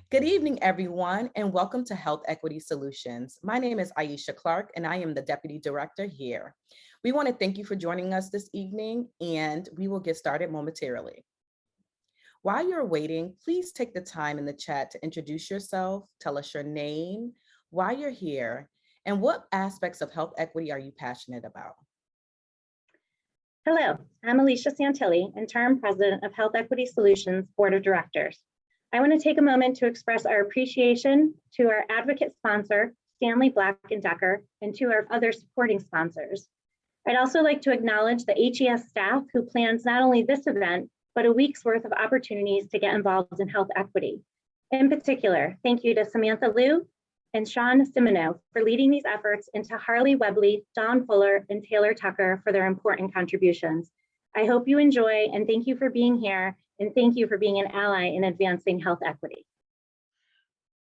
Good evening, everyone, and welcome to Health Equity Solutions. My name is Aisha Clark, and I am the Deputy Director here. We want to thank you for joining us this evening, and we will get started momentarily. While you're waiting, please take the time in the chat to introduce yourself, tell us your name, why you're here, and what aspects of health equity are you passionate about? Hello, I'm Alicia Santilli, Interim President of Health Equity Solutions Board of Directors. I want to take a moment to express our appreciation to our advocate sponsor, Stanley Black & Decker, and to our other supporting sponsors. I'd also like to acknowledge the HES staff who plans not only this event, but a week's worth of opportunities to get involved in health equity. In particular, thank you to Samantha Liu and Sean Simoneau for leading these efforts, and to Harley Webley, Dawn Fuller, and Taylor Tucker for their important contributions. I hope you enjoy, and thank you for being here, and thank you for being an ally in advancing health equity.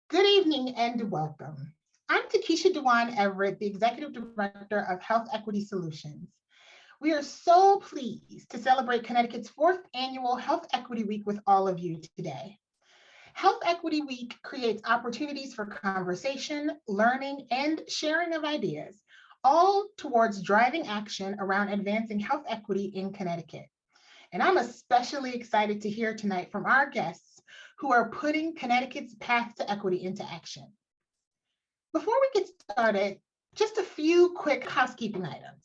Good evening and welcome. I'm Takesha Dewan Everett, the Executive Director of Health Equity Solutions. We are so pleased to celebrate Connecticut's 4th annual Health Equity Week with all of you today. Health Equity Week creates opportunities for conversation, learning, and sharing of ideas, all towards driving action around advancing health equity in Connecticut. And I'm especially excited to hear tonight from our guests who are putting Connecticut's path to equity into action. Before we get started, just a few quick housekeeping items.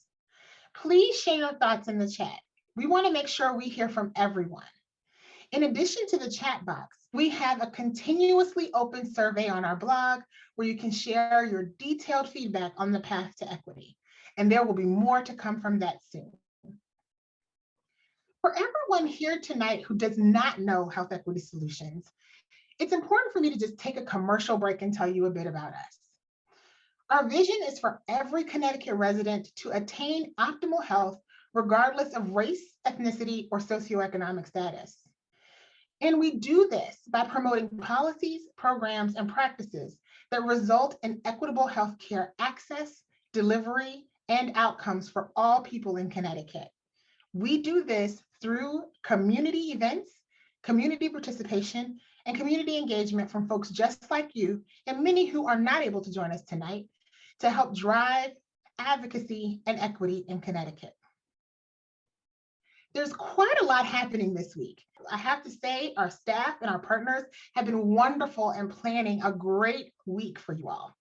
Please share your thoughts in the chat. We want to make sure we hear from everyone. In addition to the chat box, we have a continuously open survey on our blog where you can share your detailed feedback on the path to equity. And there will be more to come from that soon. For everyone here tonight who does not know Health Equity Solutions, it's important for me to just take a commercial break and tell you a bit about us. Our vision is for every Connecticut resident to attain optimal health regardless of race, ethnicity, or socioeconomic status. And we do this by promoting policies, programs, and practices that result in equitable healthcare access, delivery, and outcomes for all people in Connecticut. We do this through community events, community participation, and community engagement from folks just like you, and many who are not able to join us tonight, to help drive advocacy and equity in Connecticut. There's quite a lot happening this week. I have to say our staff and our partners have been wonderful in planning a great week for you all.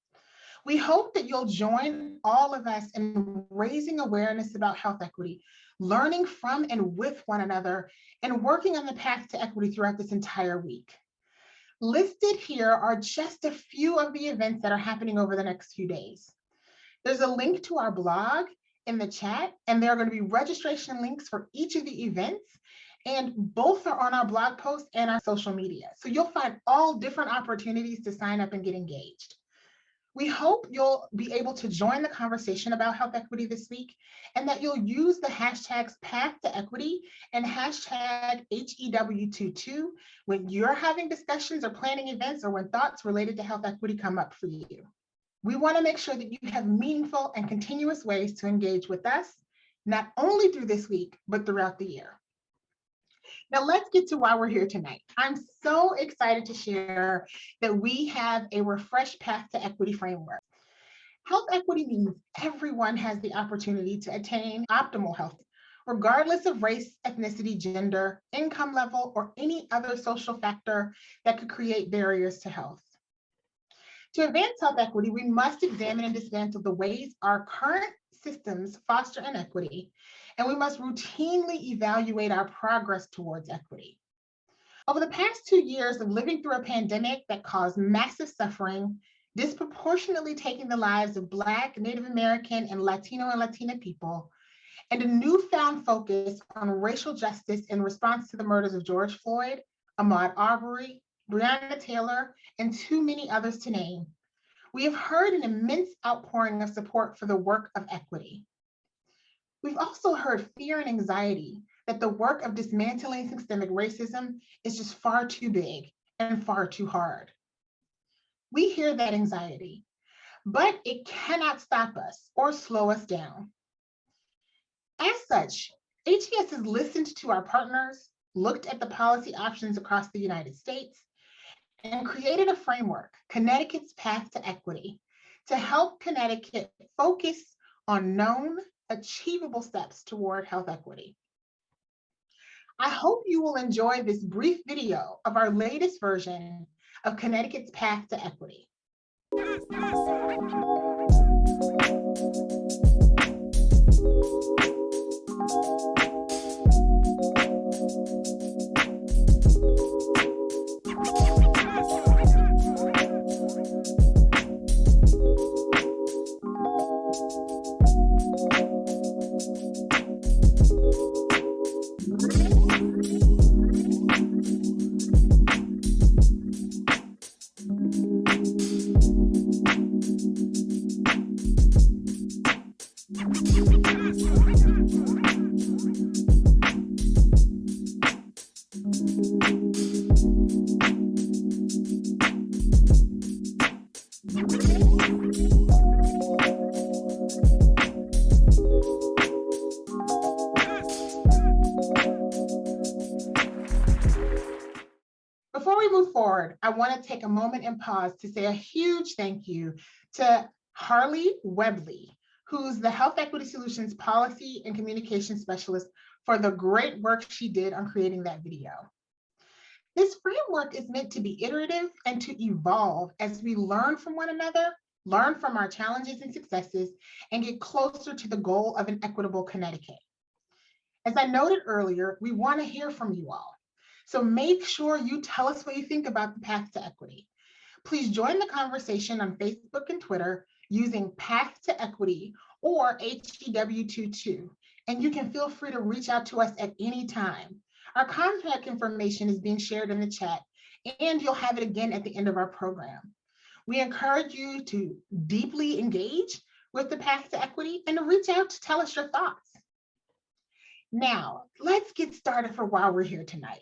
We hope that you'll join all of us in raising awareness about health equity, learning from and with one another, and working on the path to equity throughout this entire week. Listed here are just a few of the events that are happening over the next few days. There's a link to our blog in the chat, and there are going to be registration links for each of the events, and both are on our blog post and our social media. So you'll find all different opportunities to sign up and get engaged. We hope you'll be able to join the conversation about health equity this week, and that you'll use the hashtags Path to Equity and hashtag HEW22 when you're having discussions or planning events, or when thoughts related to health equity come up for you. We want to make sure that you have meaningful and continuous ways to engage with us, not only through this week, but throughout the year. Now let's get to why we're here tonight. I'm so excited to share that we have a refreshed path to equity framework. Health equity means everyone has the opportunity to attain optimal health, regardless of race, ethnicity, gender, income level, or any other social factor that could create barriers to health. To advance health equity, we must examine and dismantle the ways our current systems foster inequity, and we must routinely evaluate our progress towards equity. Over the past 2 years of living through a pandemic that caused massive suffering, disproportionately taking the lives of Black, Native American, and Latino and Latina people, and a newfound focus on racial justice in response to the murders of George Floyd, Ahmaud Arbery, Breonna Taylor, and too many others to name, we have heard an immense outpouring of support for the work of equity. We've also heard fear and anxiety that the work of dismantling systemic racism is just far too big and far too hard. We hear that anxiety, but it cannot stop us or slow us down. As such, HES has listened to our partners, looked at the policy options across the United States, and created a framework, Connecticut's Path to Equity, to help Connecticut focus on known, achievable steps toward health equity. I hope you will enjoy this brief video of our latest version of Connecticut's Path to Equity. Before we move forward, I want to take a moment and pause to say a huge thank you to Harley Webley, who's the Health Equity Solutions Policy and Communication Specialist, for the great work she did on creating that video. This framework is meant to be iterative and to evolve as we learn from one another, learn from our challenges and successes, and get closer to the goal of an equitable Connecticut. As I noted earlier, we want to hear from you all. So make sure you tell us what you think about the Path to Equity. Please join the conversation on Facebook and Twitter using Path to Equity or HEW22, and you can feel free to reach out to us at any time. Our contact information is being shared in the chat, and you'll have it again at the end of our program. We encourage you to deeply engage with the Path to Equity and to reach out to tell us your thoughts. Now, let's get started for why we're here tonight.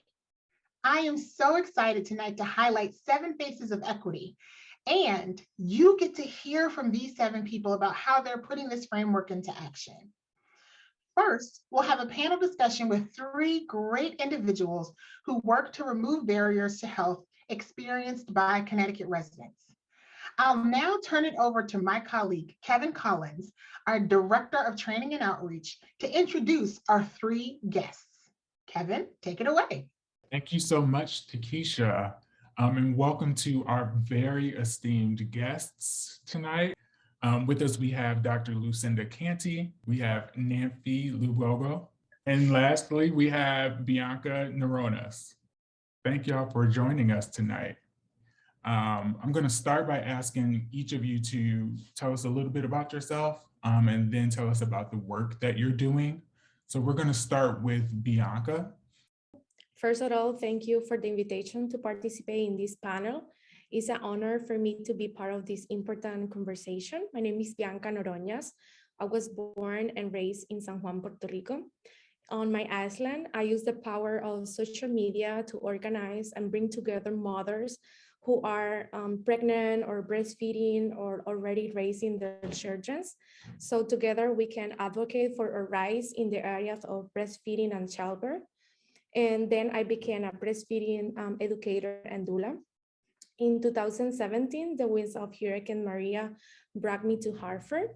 I am so excited tonight to highlight 7 faces of equity, and you get to hear from these 7 people about how they're putting this framework into action. First, we'll have a panel discussion with 3 great individuals who work to remove barriers to health experienced by Connecticut residents. I'll now turn it over to my colleague, Kevin Collins, our Director of Training and Outreach, to introduce our 3 guests. Kevin, take it away. Thank you so much, Takesha, and welcome to our very esteemed guests tonight. With us, we have Dr. Lucinda Canty, we have Nanfi Lubogo, and lastly, we have Bianca Noroñas. Thank y'all for joining us tonight. I'm going to start by asking each of you to tell us a little bit about yourself and then tell us about the work that you're doing. So we're going to start with Bianca. First of all, thank you for the invitation to participate in this panel. It's an honor for me to be part of this important conversation. My name is Bianca Noroñas. I was born and raised in San Juan, Puerto Rico. On my island, I use the power of social media to organize and bring together mothers who are pregnant or breastfeeding or already raising their children. So together we can advocate for a rise in the areas of breastfeeding and childbirth. And then I became a breastfeeding educator and doula. In 2017, the winds of Hurricane Maria brought me to Hartford.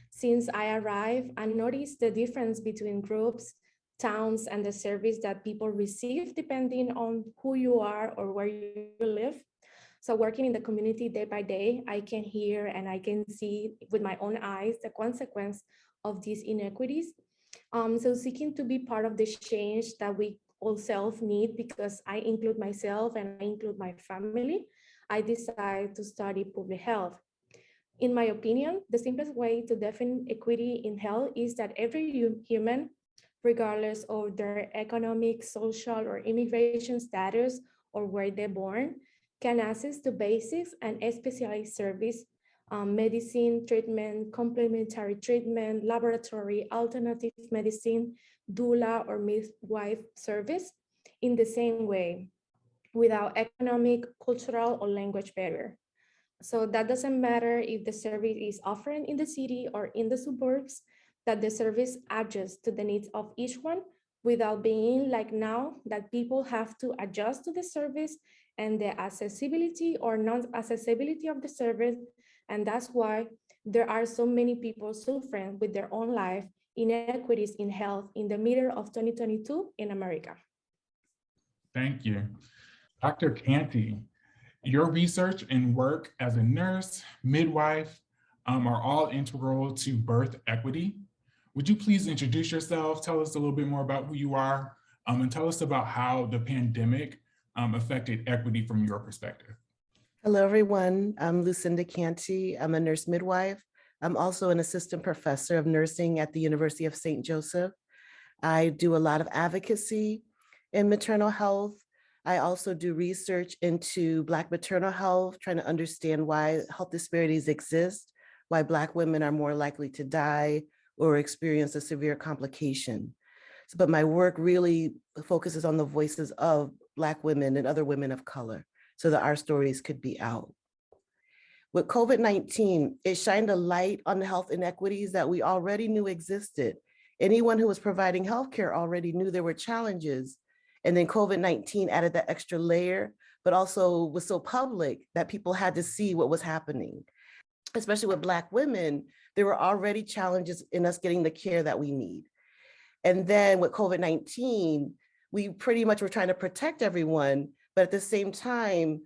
Since I arrived, I noticed the difference between groups, towns, and the service that people receive depending on who you are or where you live. So working in the community day by day, I can hear and I can see with my own eyes the consequence of these inequities. So seeking to be part of this change that we all self-need, because I include myself and I include my family, I decided to study public health. In my opinion, the simplest way to define equity in health is that every human, regardless of their economic, social, or immigration status or where they're born, can access to basics and specialized service, medicine, treatment, complementary treatment, laboratory, alternative medicine, doula or midwife service in the same way, without economic, cultural, or language barrier. So that doesn't matter if the service is offered in the city or in the suburbs, that the service adjusts to the needs of each one without being like now that people have to adjust to the service and the accessibility or non-accessibility of the service. And that's why there are so many people suffering with their own life inequities in health in the middle of 2022 in America. Thank you. Dr. Canty, your research and work as a nurse, midwife, are all integral to birth equity. Would you please introduce yourself, tell us a little bit more about who you are, and tell us about how the pandemic affected equity from your perspective? Hello, everyone. I'm Lucinda Canty. I'm a nurse midwife. I'm also an assistant professor of nursing at the University of St. Joseph. I do a lot of advocacy in maternal health. I also do research into Black maternal health, trying to understand why health disparities exist, why Black women are more likely to die or experience a severe complication. But my work really focuses on the voices of Black women and other women of color so that our stories could be out. With COVID-19, it shined a light on the health inequities that we already knew existed. Anyone who was providing healthcare already knew there were challenges. And then COVID-19 added that extra layer, but also was so public that people had to see what was happening. Especially with Black women, there were already challenges in us getting the care that we need. And then with COVID-19, we pretty much were trying to protect everyone, but at the same time,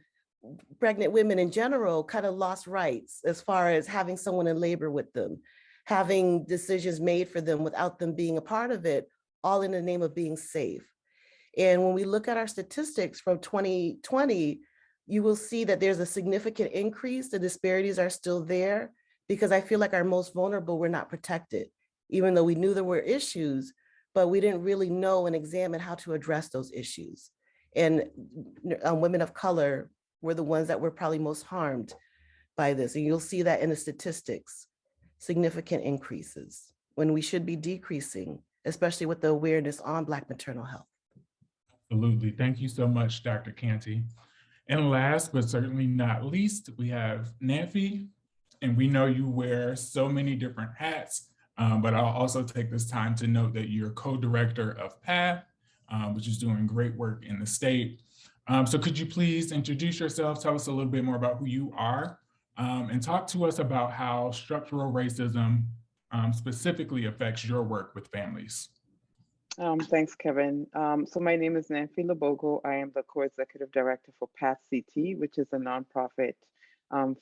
pregnant women in general kind of lost rights as far as having someone in labor with them, having decisions made for them without them being a part of it, all in the name of being safe. And when we look at our statistics from 2020, you will see that there's a significant increase. The disparities are still there because I feel like our most vulnerable were not protected, even though we knew there were issues, but we didn't really know and examine how to address those issues. And women of color were the ones that were probably most harmed by this. And you'll see that in the statistics, significant increases when we should be decreasing, especially with the awareness on Black maternal health. Absolutely. Thank you so much, Dr. Canty. And last but certainly not least, we have Nanfi. And we know you wear so many different hats, but I'll also take this time to note that you're co-director of PATH, which is doing great work in the state. So could you please introduce yourself, tell us a little bit more about who you are, and talk to us about how structural racism specifically affects your work with families. Thanks, Kevin. So my name is Nanfi Lubogo. I am the co-executive director for PATH CT, which is a nonprofit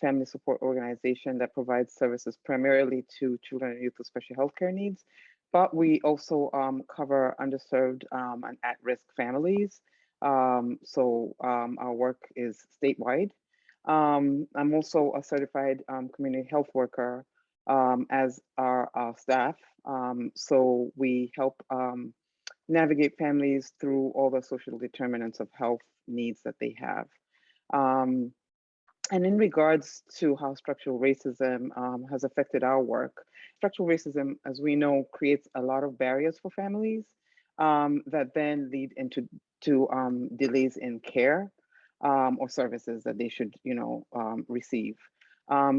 family support organization that provides services primarily to children and youth with special healthcare needs. But we also cover underserved and at-risk families. So our work is statewide. I'm also a certified community health worker as our staff. So we help navigate families through all the social determinants of health needs that they have. And in regards to how structural racism has affected our work, structural racism, as we know, creates a lot of barriers for families that then lead into delays in care or services that they should, receive.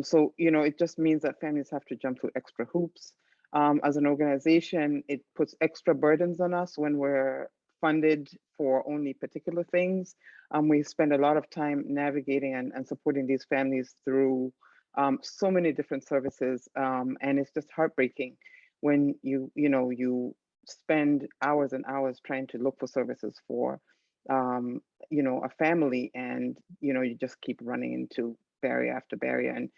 So, it just means that families have to jump through extra hoops. As an organization, it puts extra burdens on us when we're funded for only particular things. We spend a lot of time navigating and supporting these families through so many different services. And it's just heartbreaking when you spend hours and hours trying to look for services for a family, and you just keep running into barrier after barrier. And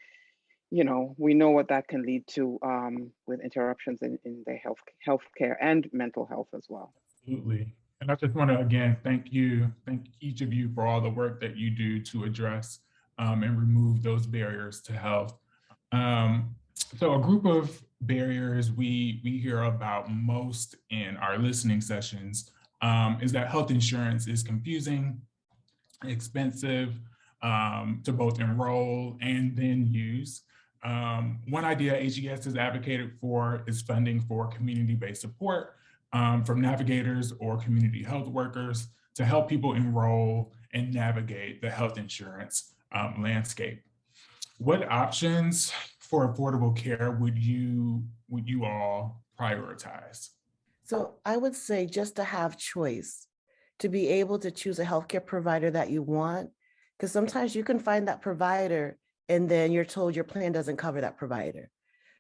we know what that can lead to with interruptions in their healthcare and mental health as well. Absolutely. And I just want to again thank each of you for all the work that you do to address and remove those barriers to health. So a group of barriers we hear about most in our listening sessions is that health insurance is confusing, expensive to both enroll and then use. One idea HES has advocated for is funding for community-based support from navigators or community health workers to help people enroll and navigate the health insurance landscape. What options for affordable care would you all prioritize? So I would say just to have choice, to be able to choose a healthcare provider that you want, because sometimes you can find that provider and then you're told your plan doesn't cover that provider.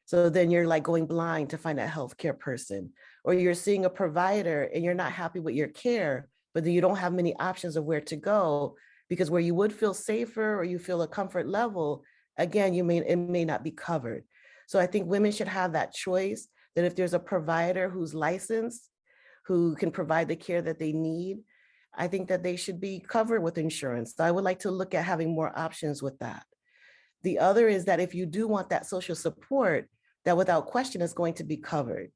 So then you're like going blind to find a healthcare person, or you're seeing a provider and you're not happy with your care, but then you don't have many options of where to go, because where you would feel safer or you feel a comfort level, again, it may not be covered. So I think women should have that choice, that if there's a provider who's licensed, who can provide the care that they need, I think that they should be covered with insurance. So I would like to look at having more options with that. The other is that if you do want that social support, that without question is going to be covered.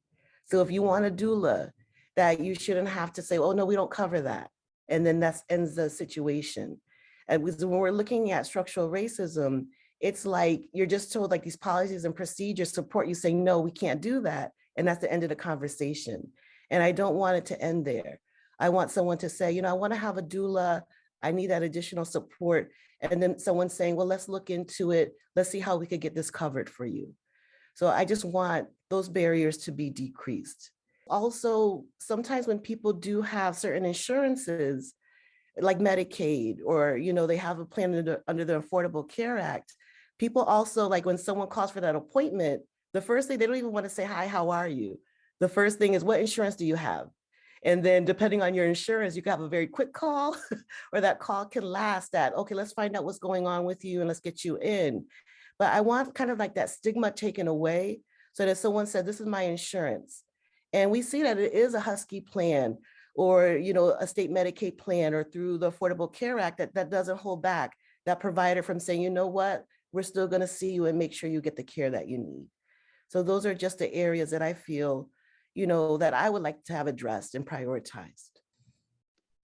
So if you want a doula, that you shouldn't have to say, oh no, we don't cover that. And then that ends the situation. And when we're looking at structural racism, it's like you're just told like these policies and procedures support you saying, no, we can't do that. And that's the end of the conversation. And I don't want it to end there. I want someone to say, I want to have a doula. I need that additional support. And then someone saying, well, let's look into it. Let's see how we could get this covered for you. So I just want those barriers to be decreased. Also, sometimes when people do have certain insurances, like Medicaid, or they have a plan under the Affordable Care Act, people also, like when someone calls for that appointment, the first thing, they don't even want to say, hi, how are you? The first thing is, what insurance do you have? And then depending on your insurance, you can have a very quick call or that call can last that, okay, let's find out what's going on with you and let's get you in. But I want kind of like that stigma taken away so that someone said, this is my insurance. And we see that it is a Husky plan or, a state Medicaid plan or through the Affordable Care Act that doesn't hold back that provider from saying, you know what, we're still going to see you and make sure you get the care that you need. So those are just the areas that I feel, that I would like to have addressed and prioritized.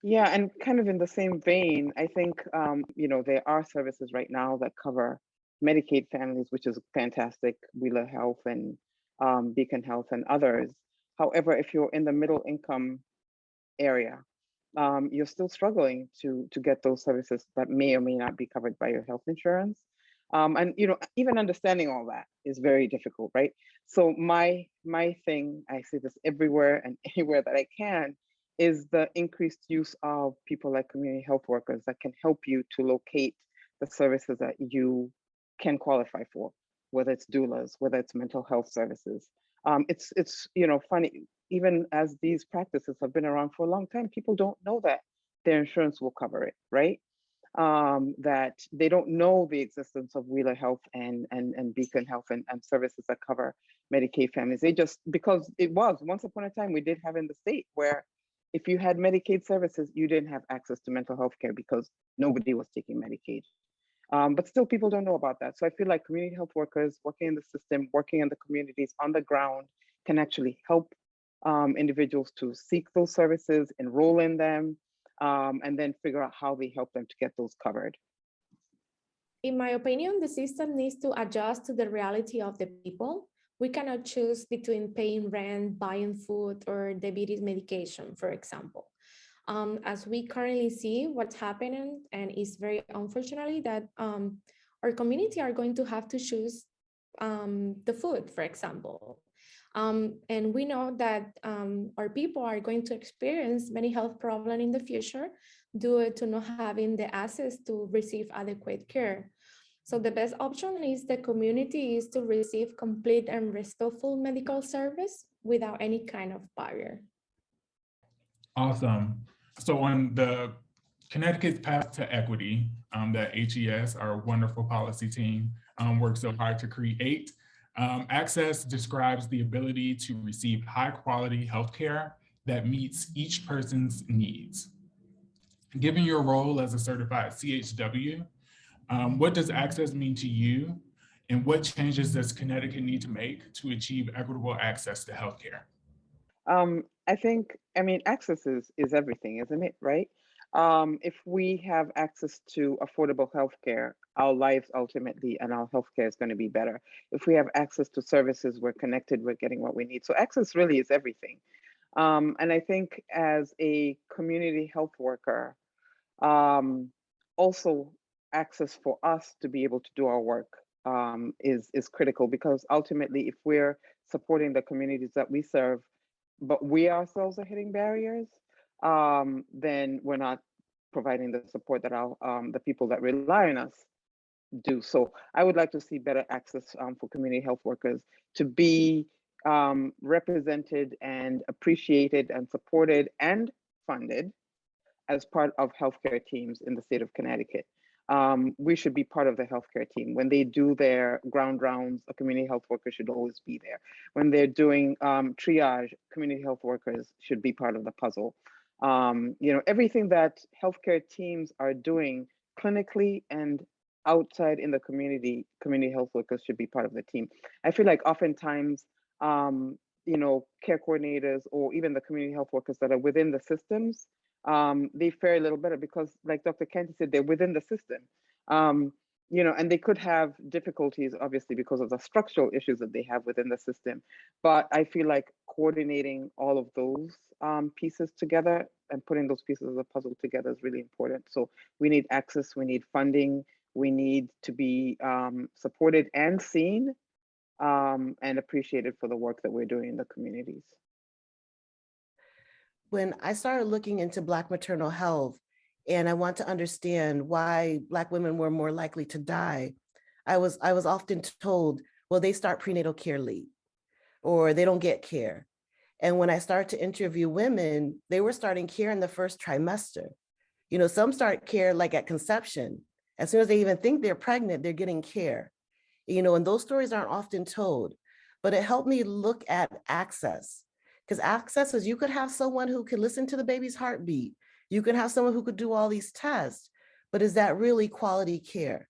Yeah, and kind of in the same vein, I think, there are services right now that cover Medicaid families, which is fantastic, Wheeler Health and Beacon Health and others. However, if you're in the middle income area, you're still struggling to get those services that may or may not be covered by your health insurance. And even understanding all that is very difficult, right? So my thing, I see this everywhere and anywhere that I can, is the increased use of people like community health workers that can help you to locate the services that you can qualify for, whether it's doulas, whether it's mental health services. It's funny, even as these practices have been around for a long time, people don't know that their insurance will cover it, right? That they don't know the existence of Wheeler Health and Beacon Health and services that cover Medicaid families. They just, because it was once upon a time, we did have in the state where if you had Medicaid services, you didn't have access to mental health care because nobody was taking Medicaid. But still people don't know about that. So I feel like community health workers working in the system, working in the communities on the ground can actually help individuals to seek those services, enroll in them, and then figure out how they help them to get those covered. In my opinion, the system needs to adjust to the reality of the people. We cannot choose between paying rent, buying food, or diabetes medication, for example. As we currently see what's happening, and it's very unfortunately that our community are going to have to choose the food, for example. And we know that our people are going to experience many health problems in the future due to not having the access to receive adequate care. So the best option is the community is to receive complete and respectful medical service without any kind of barrier. Awesome. So on the Connecticut's Path to Equity that HES, our wonderful policy team, worked so hard to create, Access describes the ability to receive high quality healthcare that meets each person's needs. Given your role as a certified CHW, what does Access mean to you? And what changes does Connecticut need to make to achieve equitable access to healthcare? I mean, access is everything, isn't it, right? If we have access to affordable healthcare, our lives ultimately and our healthcare is going to be better. If we have access to services, we're connected, we're getting what we need. So access really is everything. And I think as a community health worker, also access for us to be able to do our work is critical, because ultimately, if we're supporting the communities that we serve, but we ourselves are hitting barriers, then we're not providing the support that our the people that rely on us do. So I would like to see better access for community health workers to be represented and appreciated and supported and funded as part of healthcare teams in the state of Connecticut. We should be part of the healthcare team. When they do their ground rounds, a community health worker should always be there. When they're doing triage, community health workers should be part of the puzzle. You know, everything that healthcare teams are doing clinically and outside in the community health workers should be part of the team. I feel like oftentimes, you know, care coordinators or even the community health workers that are within the systems, they fare a little better because, like Dr. Canty said, they're within the system. You know, and they could have difficulties, obviously, because of the structural issues that they have within the system. But I feel like coordinating all of those pieces together and putting those pieces of the puzzle together is really important. So we need access, we need funding, we need to be supported and seen and appreciated for the work that we're doing in the communities. When I started looking into Black maternal health, and I want to understand why Black women were more likely to die, I was often told, well, they start prenatal care late, or they don't get care. And when I started to interview women, they were starting care in the first trimester. You know, some start care like at conception. As soon as they even think they're pregnant, they're getting care. You know, and those stories aren't often told, but it helped me look at access. Because access is, you could have someone who can listen to the baby's heartbeat. You can have someone who could do all these tests, but is that really quality care?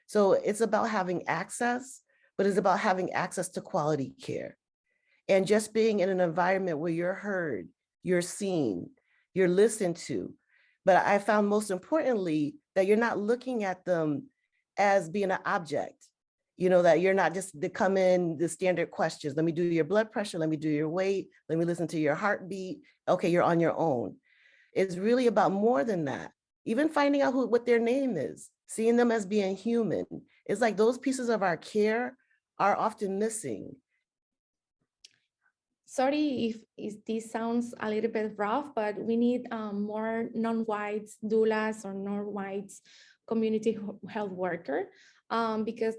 So it's about having access, but it's about having access to quality care. And just being in an environment where you're heard, you're seen, you're listened to. But I found most importantly that you're not looking at them as being an object. You know, that you're not just to come in the standard questions. Let me do your blood pressure. Let me do your weight. Let me listen to your heartbeat. Okay, you're on your own. It's really about more than that. Even finding out what their name is, seeing them as being human. It's like those pieces of our care are often missing. Sorry if this sounds a little bit rough, but we need more non-whites doulas or non-whites community health worker because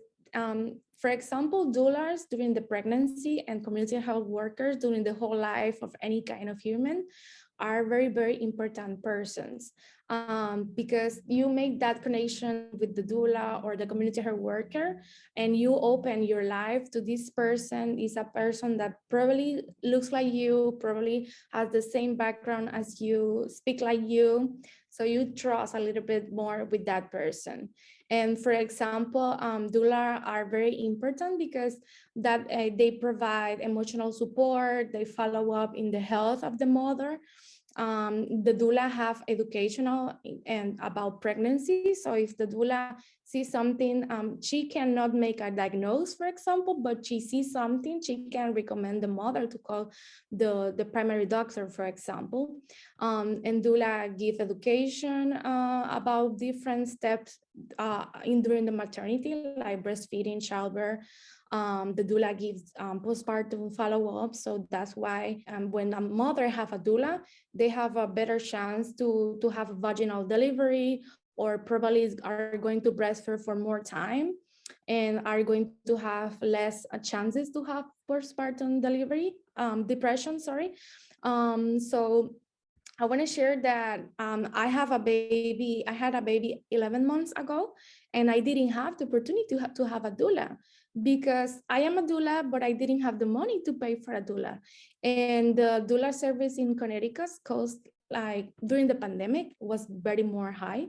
for example, doulas during the pregnancy and community health workers during the whole life of any kind of human are very, very important persons because you make that connection with the doula or the community health worker and you open your life to this person. Is a person that probably looks like you, probably has the same background as you, speak like you. So you trust a little bit more with that person. And for example, doula are very important because that they provide emotional support, they follow up in the health of the mother. The doula have educational and about pregnancy. So if the doula sees something, she cannot make a diagnosis, for example, but she sees something, she can recommend the mother to call the primary doctor, for example. And doula give education about different steps during the maternity, like breastfeeding, childbirth. The doula gives postpartum follow-up. So that's why when a mother have a doula, they have a better chance to have a vaginal delivery, or probably are going to breastfeed for more time and are going to have less chances to have postpartum depression, sorry. So I want to share that I had a baby 11 months ago, and I didn't have the opportunity to have a doula because I am a doula, but I didn't have the money to pay for a doula. And the doula service in Connecticut cost, like during the pandemic, was very more high.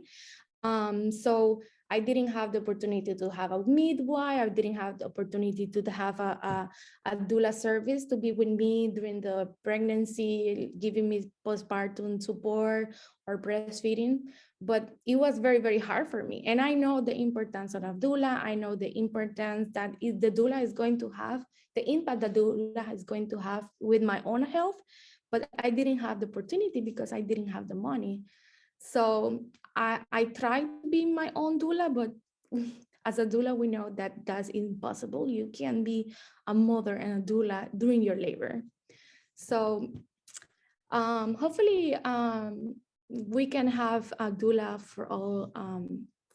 So I didn't have the opportunity to have a midwife. I didn't have the opportunity to have a doula service to be with me during the pregnancy, giving me postpartum support or breastfeeding. But it was very, very hard for me. And I know the importance of a doula. I know the importance that the doula is going to have, the impact that the doula is going to have with my own health. But I didn't have the opportunity because I didn't have the money. So I tried to be my own doula, but as a doula, we know that that's impossible. You can't be a mother and a doula during your labor. So hopefully we can have a doula for all,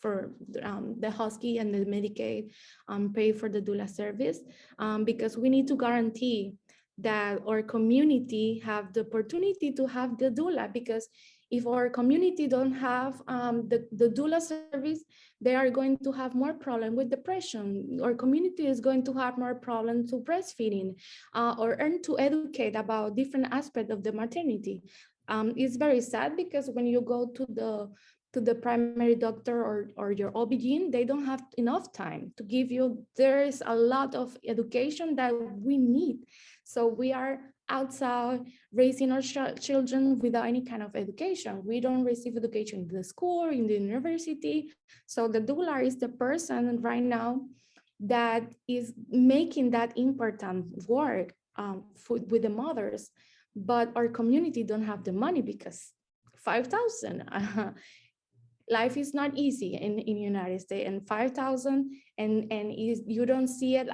for the Husky and the Medicaid pay for the doula service, because we need to guarantee that our community have the opportunity to have the doula, because if our community don't have the doula service, they are going to have more problem with depression. Our community is going to have more problems to breastfeeding or to educate about different aspects of the maternity. It's very sad because when you go to the primary doctor or your OB-GYN, they don't have enough time to give you. There is a lot of education that we need. So we are outside raising our children without any kind of education. We don't receive education in the school, in the university. So the doula is the person right now that is making that important work with the mothers. But our community don't have the money because 5,000. Life is not easy in United States, and 5,000, and you don't see it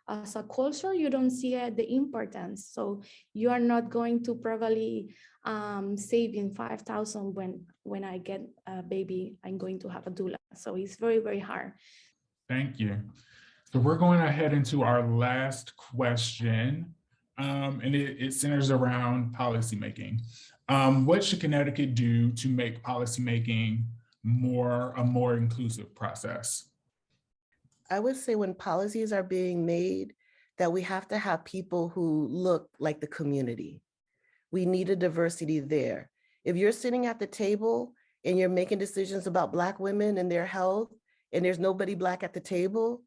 as a culture, you don't see it, the importance. So you are not going to probably saving 5,000 when I get a baby, I'm going to have a doula. So it's very, very hard. Thank you. So we're going to head into our last question, and it centers around policymaking. What should Connecticut do to make policymaking a more inclusive process? I would say when policies are being made, that we have to have people who look like the community. We need a diversity there. If you're sitting at the table and you're making decisions about Black women and their health, and there's nobody Black at the table,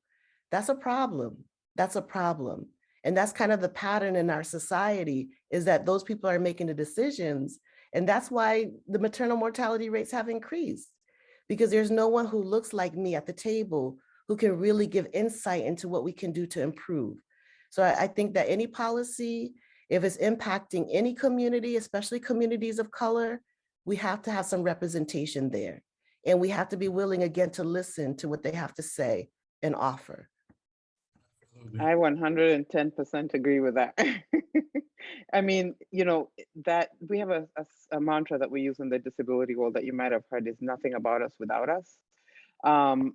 that's a problem. That's a problem. And that's kind of the pattern in our society, is that those people are making the decisions. And that's why the maternal mortality rates have increased, because there's no one who looks like me at the table who can really give insight into what we can do to improve. So I think that any policy, if it's impacting any community, especially communities of color, we have to have some representation there. And we have to be willing again to listen to what they have to say and offer. I 110% agree with that. I mean, you know, that we have a mantra that we use in the disability world that you might have heard is nothing about us without us.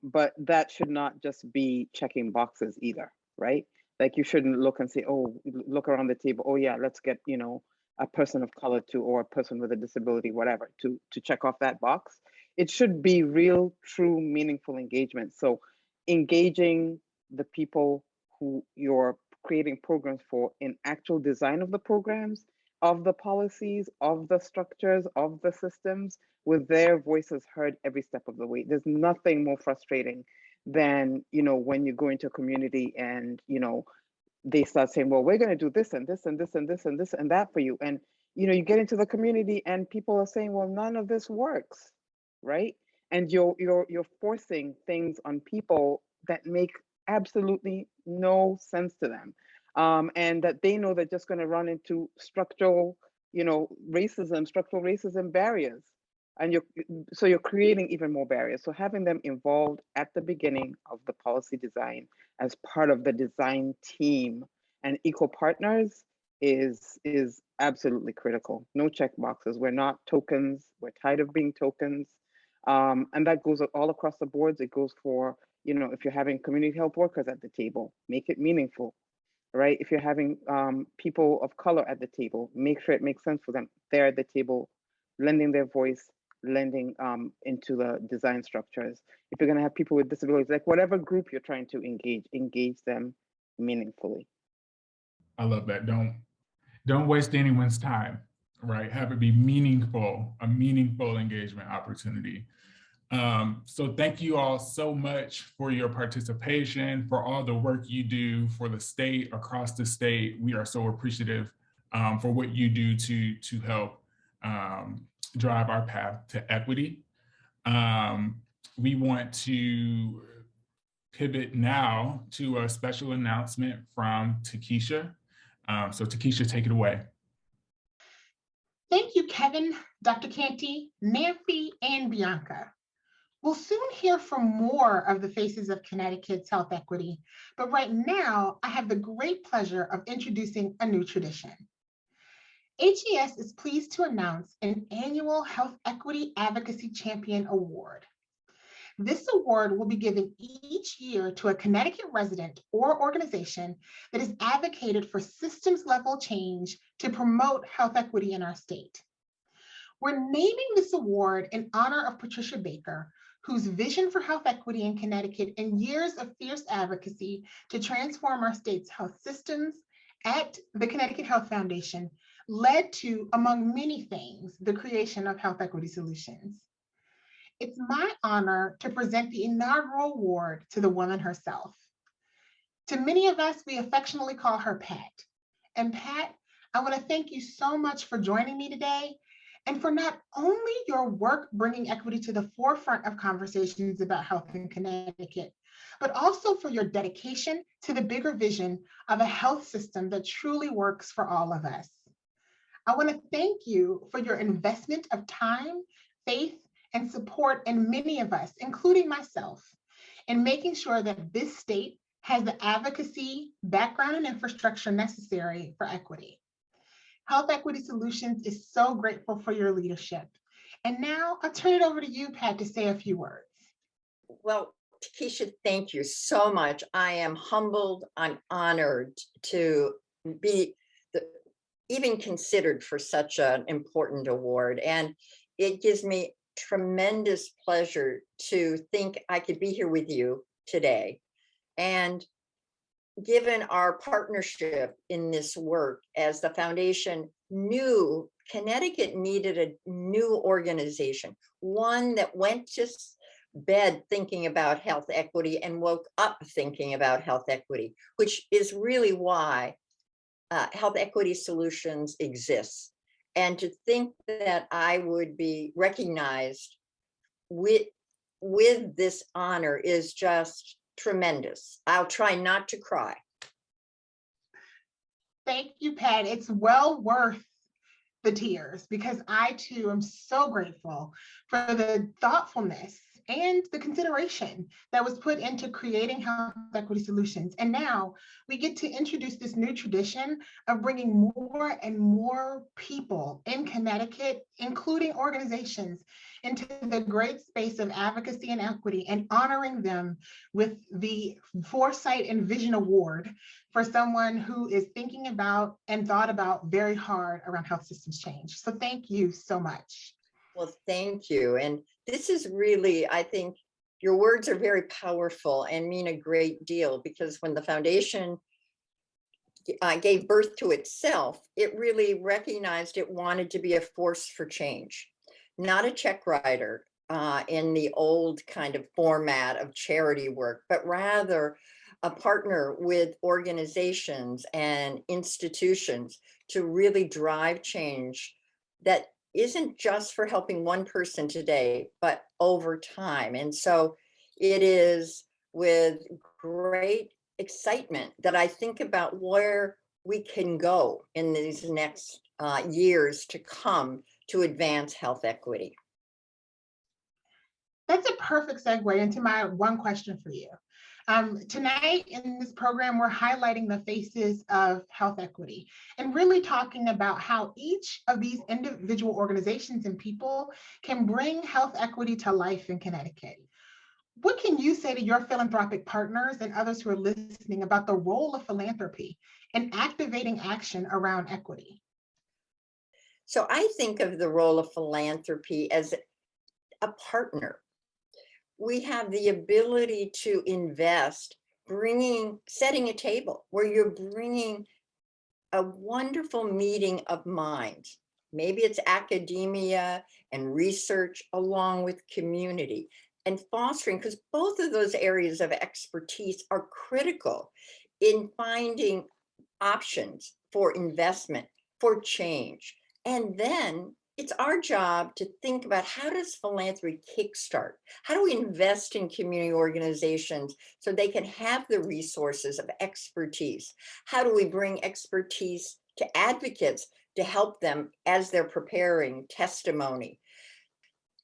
But that should not just be checking boxes either, right? Like you shouldn't look and say, oh, look around the table. Oh yeah, let's get, you know, a person of color to, or a person with a disability, whatever, to check off that box. It should be real, true, meaningful engagement. So engaging the people who you're creating programs for in actual design of the programs, of the policies, of the structures, of the systems, with their voices heard every step of the way. There's nothing more frustrating than, you know, when you go into a community and, you know, they start saying, well, we're going to do this and this and this and this and this and that for you. And, you know, you get into the community and people are saying, well, none of this works, right? And you're forcing things on people that make absolutely no sense to them. And that they know they're just going to run into structural, you know, structural racism barriers. And you're creating even more barriers. So having them involved at the beginning of the policy design as part of the design team and equal partners is absolutely critical. No check boxes. We're not tokens. We're tired of being tokens. And that goes all across the boards. It goes for, you know, if you're having community health workers at the table, make it meaningful, right? If you're having people of color at the table, make sure it makes sense for them. They're at the table, lending their voice, lending into the design structures. If you're gonna have people with disabilities, like whatever group you're trying to engage them meaningfully. I love that. Don't waste anyone's time, right? Have it be meaningful, a meaningful engagement opportunity. So thank you all so much for your participation, for all the work you do for the state, across the state. We are so appreciative for what you do to help drive our path to equity. We want to pivot now to a special announcement from Takesha. So Takesha, take it away. Thank you, Kevin, Dr. Canty, Nanfi, and Bianca. We'll soon hear from more of the faces of Connecticut's health equity, but right now I have the great pleasure of introducing a new tradition. HES is pleased to announce an annual Health Equity Advocacy Champion Award. This award will be given each year to a Connecticut resident or organization that has advocated for systems level change to promote health equity in our state. We're naming this award in honor of Patricia Baker, whose vision for health equity in Connecticut and years of fierce advocacy to transform our state's health systems at the Connecticut Health Foundation led to, among many things, the creation of Health Equity Solutions. It's my honor to present the inaugural award to the woman herself. To many of us, we affectionately call her Pat. And Pat, I want to thank you so much for joining me today and for not only your work bringing equity to the forefront of conversations about health in Connecticut, but also for your dedication to the bigger vision of a health system that truly works for all of us. I want to thank you for your investment of time, faith, and support in many of us, including myself, in making sure that this state has the advocacy, background, and infrastructure necessary for equity. Health Equity Solutions is so grateful for your leadership. And now I'll turn it over to you, Pat, to say a few words. Well, Keisha, thank you so much. I am humbled. I'm honored to be even considered for such an important award. And it gives me tremendous pleasure to think I could be here with you today. And given our partnership in this work, as the foundation knew Connecticut needed a new organization, one that went to bed thinking about health equity and woke up thinking about health equity, which is really why Health Equity Solutions exists. And to think that I would be recognized with this honor is just tremendous. I'll try not to cry. Thank you, Pat. It's well worth the tears because I too am so grateful for the thoughtfulness and the consideration that was put into creating Health Equity Solutions. And now we get to introduce this new tradition of bringing more and more people in Connecticut, including organizations, into the great space of advocacy and equity and honoring them with the Foresight and Vision Award for someone who is thinking about and thought about very hard around health systems change. So thank you so much. Well, thank you. And this is really, I think your words are very powerful and mean a great deal, because when the foundation gave birth to itself, it really recognized it wanted to be a force for change, not a check writer in the old kind of format of charity work, but rather a partner with organizations and institutions to really drive change that isn't just for helping one person today, but over time. And so it is with great excitement that I think about where we can go in these next years to come to advance health equity. That's a perfect segue into my one question for you. Tonight in this program, we're highlighting the faces of health equity and really talking about how each of these individual organizations and people can bring health equity to life in Connecticut. What can you say to your philanthropic partners and others who are listening about the role of philanthropy in activating action around equity? So I think of the role of philanthropy as a partner. We have the ability to invest, setting a table where you're bringing a wonderful meeting of minds. Maybe it's academia and research along with community and fostering, because both of those areas of expertise are critical in finding options for investment, for change. And then it's our job to think about, how does philanthropy kickstart? How do we invest in community organizations so they can have the resources of expertise? How do we bring expertise to advocates to help them as they're preparing testimony?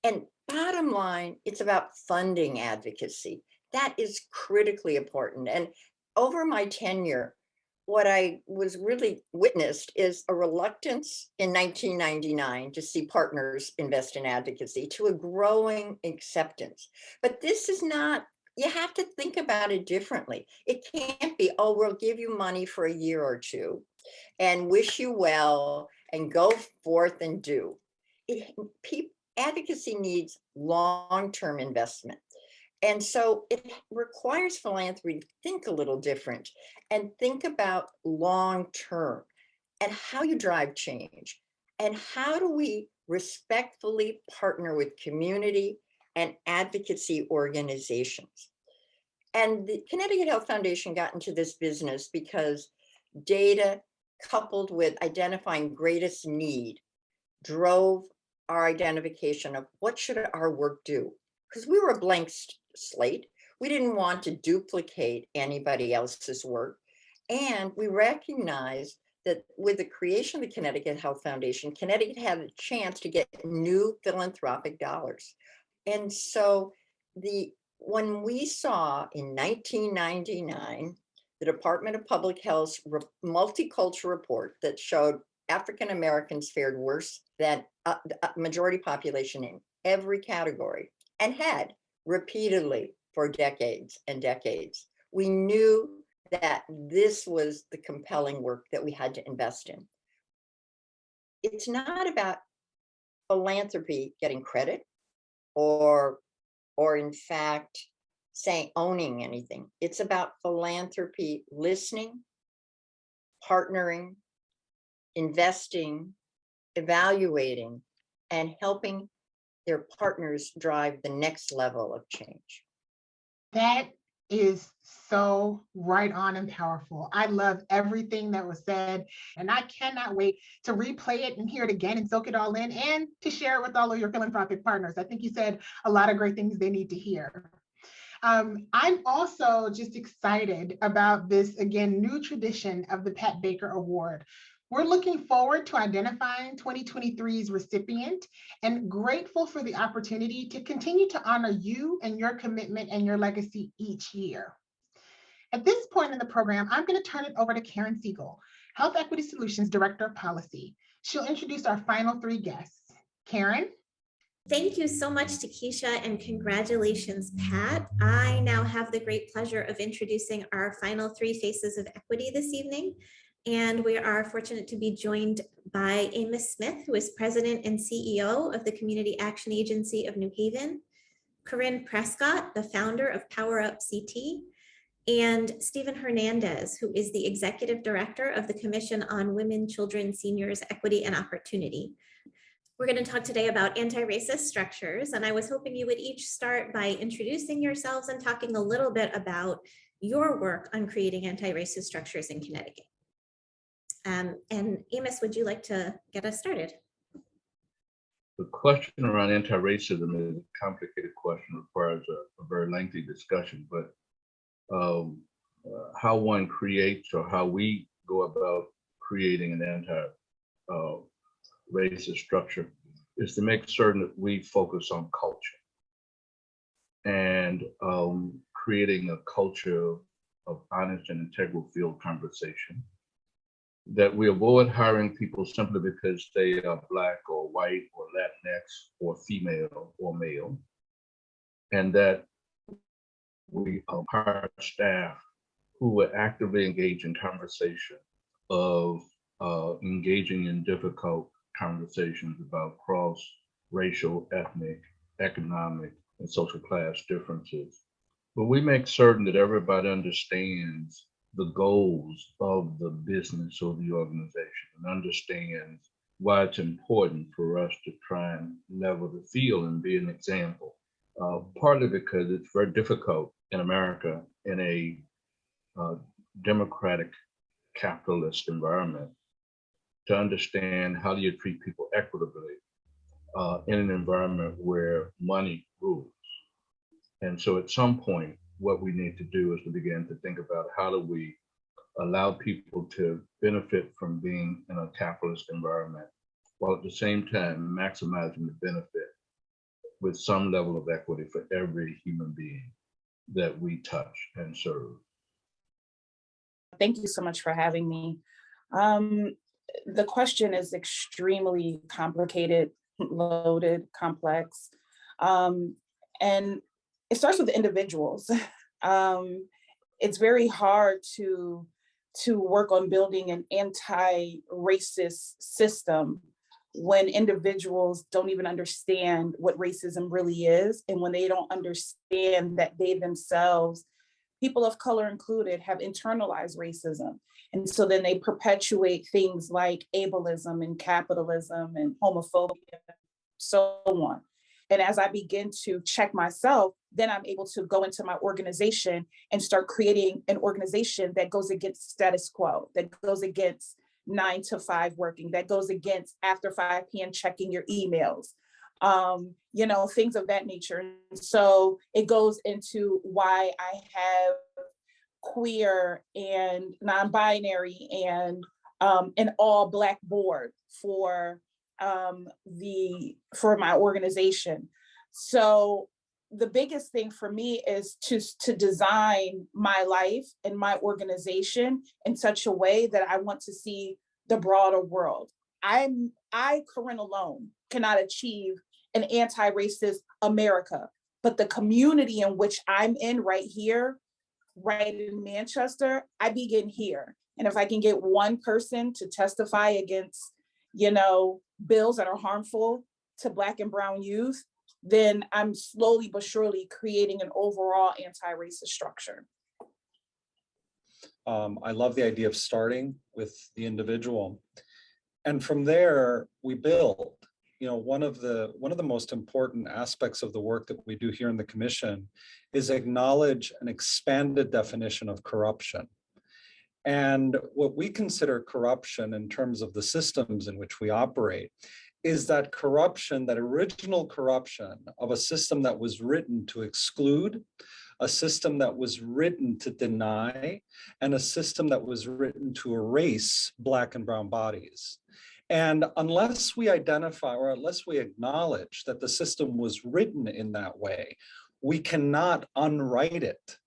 And bottom line, it's about funding advocacy. That is critically important. And over my tenure, what I was really witnessed is a reluctance in 1999 to see partners invest in advocacy to a growing acceptance. But this is not, you have to think about it differently. It can't be, oh, we'll give you money for a year or two and wish you well and go forth and do. Advocacy needs long-term investment. And so it requires philanthropy to think a little different and think about long-term and how you drive change and how do we respectfully partner with community and advocacy organizations. And the Connecticut Health Foundation got into this business because data coupled with identifying greatest need drove our identification of what should our work do. Because we were a blank slate. We didn't want to duplicate anybody else's work. And we recognized that with the creation of the Connecticut Health Foundation, Connecticut had a chance to get new philanthropic dollars. And so when we saw in 1999, the Department of Public Health's multicultural report that showed African Americans fared worse than the majority population in every category, and had repeatedly for decades and decades. We knew that this was the compelling work that we had to invest in. It's not about philanthropy getting credit or in fact owning anything. It's about philanthropy listening, partnering, investing, evaluating, and helping their partners drive the next level of change. That is so right on and powerful. I love everything that was said, and I cannot wait to replay it and hear it again and soak it all in and to share it with all of your philanthropic partners. I think you said a lot of great things they need to hear. I'm also just excited about this, again, new tradition of the Pat Baker Award. We're looking forward to identifying 2023's recipient and grateful for the opportunity to continue to honor you and your commitment and your legacy each year. At this point in the program, I'm going to turn it over to Keren Siegel, Health Equity Solutions Director of Policy. She'll introduce our final three guests. Keren? Thank you so much to Keisha, and congratulations, Pat. I now have the great pleasure of introducing our final three faces of equity this evening. And we are fortunate to be joined by Amos Smith, who is President and CEO of the Community Action Agency of New Haven, Keren Prescott, the founder of POWERUPCT, and Stephen Hernandez, who is the Executive Director of the Commission on Women, Children, Seniors, Equity, and Opportunity. We're going to talk today about anti-racist structures, and I was hoping you would each start by introducing yourselves and talking a little bit about your work on creating anti-racist structures in Connecticut. And Amos, would you like to get us started? The question around anti-racism is a complicated question, requires a very lengthy discussion, but how one creates or how we go about creating an anti-racist structure is to make certain that we focus on culture and creating a culture of honest and integral field conversation, that we avoid hiring people simply because they are Black or white or Latinx or female or male, and that we hire staff who will actively engage in conversation of engaging in difficult conversations about cross-racial, ethnic, economic, and social class differences. But we make certain that everybody understands the goals of the business or the organization and understands why it's important for us to try and level the field and be an example. Partly because it's very difficult in America in a democratic capitalist environment to understand how do you treat people equitably in an environment where money rules. And so at some point, what we need to do is to begin to think about how do we allow people to benefit from being in a capitalist environment, while at the same time maximizing the benefit with some level of equity for every human being that we touch and serve. Thank you so much for having me. The question is extremely complicated, loaded, complex. And it starts with individuals. It's very hard to work on building an anti-racist system when individuals don't even understand what racism really is, and when they don't understand that they themselves, people of color included, have internalized racism. And so then they perpetuate things like ableism and capitalism and homophobia, so on. And as I begin to check myself, then I'm able to go into my organization and start creating an organization that goes against status quo, that goes against 9 to 5 working, that goes against after 5 p.m. checking your emails, things of that nature. And so it goes into why I have queer and non-binary and an all Black board for my organization. So the biggest thing for me is to design my life and my organization in such a way that I want to see the broader world. I, Keren alone, cannot achieve an anti-racist America, but the community in which I'm in right here, right in Manchester, I begin here. And if I can get one person to testify against, bills that are harmful to Black and brown youth, then I'm slowly but surely creating an overall anti-racist structure. I love the idea of starting with the individual. And from there, we build. One of the most important aspects of the work that we do here in the Commission is acknowledge an expanded definition of corruption. And what we consider corruption in terms of the systems in which we operate is that corruption, that original corruption of a system that was written to exclude, a system that was written to deny, and a system that was written to erase Black and brown bodies. And unless we identify or unless we acknowledge that the system was written in that way, we cannot unwrite it.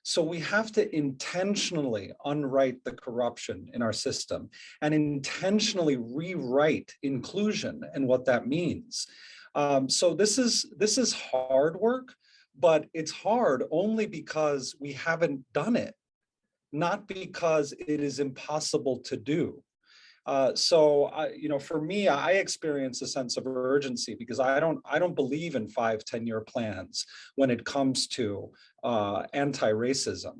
So we have to intentionally unwrite the corruption in our system and intentionally rewrite inclusion and what that means. So this is hard work, but it's hard only because we haven't done it, not because it is impossible to do. For me, I experience a sense of urgency because I don't believe in 5-10-year plans when it comes to anti-racism.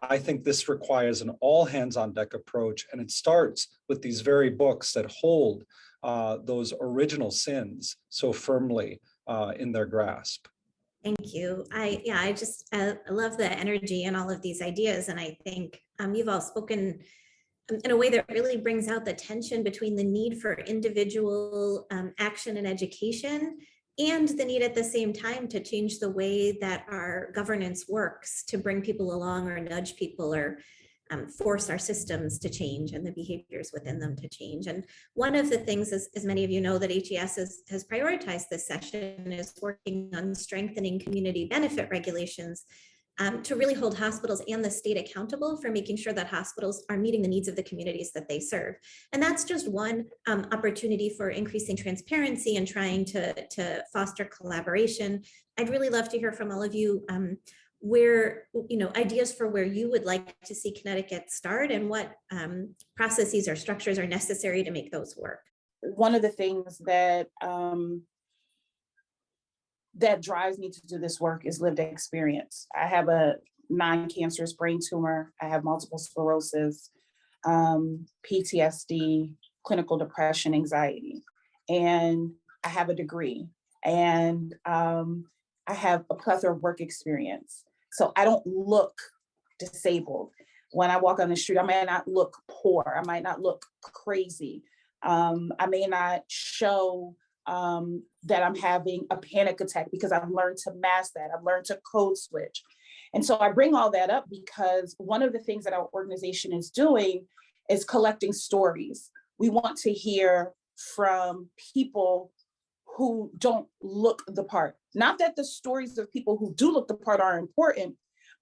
I think this requires an all hands on deck approach, and it starts with these very books that hold those original sins so firmly in their grasp. Thank you. I love the energy and all of these ideas, and I think you've all spoken in a way that really brings out the tension between the need for individual action and education and the need at the same time to change the way that our governance works to bring people along or nudge people or force our systems to change and the behaviors within them to change. And one of the things, as many of you know, that HES has prioritized this session is working on strengthening community benefit regulations to really hold hospitals and the state accountable for making sure that hospitals are meeting the needs of the communities that they serve. And that's just one opportunity for increasing transparency and trying to foster collaboration. I'd really love to hear from all of you where, ideas for where you would like to see Connecticut start and what processes or structures are necessary to make those work. One of the things that that drives me to do this work is lived experience. I have a non-cancerous brain tumor. I have multiple sclerosis, PTSD, clinical depression, anxiety, and I have a degree, and I have a plethora of work experience. So I don't look disabled. When I walk on the street, I may not look poor. I might not look crazy. I may not show that I'm having a panic attack because I've learned to mask that. I've learned to code switch. And so I bring all that up because one of the things that our organization is doing is collecting stories. We want to hear from people who don't look the part. Not that the stories of people who do look the part are important,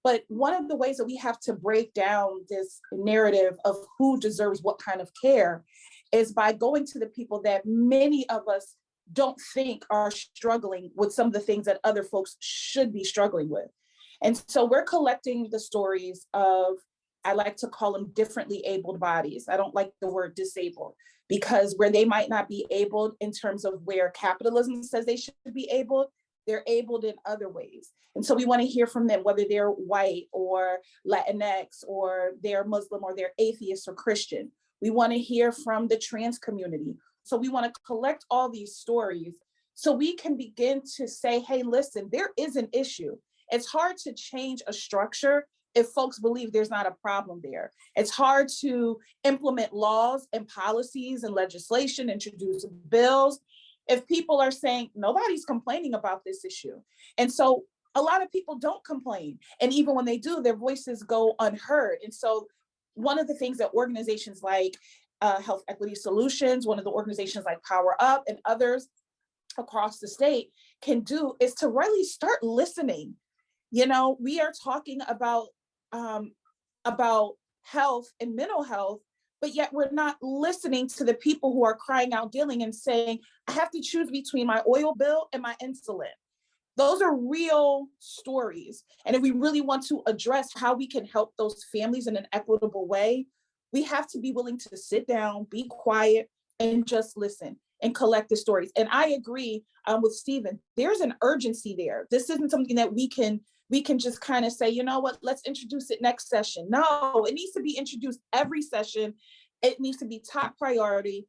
But one of the ways that we have to break down this narrative of who deserves what kind of care is by going to the people that many of us don't think are struggling with some of the things that other folks should be struggling with. And so we're collecting the stories of, I like to call them differently abled bodies. I don't like the word disabled, because where they might not be abled in terms of where capitalism says they should be abled, they're abled in other ways. And so we want to hear from them, whether they're white or Latinx, or they're Muslim, or they're atheist or Christian. We want to hear from the trans community. So we want to collect all these stories so we can begin to say, hey, listen, there is an issue. It's hard to change a structure if folks believe there's not a problem there. It's hard to implement laws and policies and legislation, introduce bills, if people are saying nobody's complaining about this issue. And so a lot of people don't complain. And even when they do, their voices go unheard. And so one of the things that organizations like Health Equity Solutions, one of the organizations like POWERUPCT and others across the state can do is to really start listening. You know, we are talking about health and mental health, but yet we're not listening to the people who are crying out, dealing and saying, I have to choose between my oil bill and my insulin. Those are real stories. And if we really want to address how we can help those families in an equitable way, we have to be willing to sit down, be quiet, and just listen and collect the stories. And I agree with Stephen, there's an urgency there. This isn't something that we can just kind of say, you know what, let's introduce it next session. No, it needs to be introduced every session. It needs to be top priority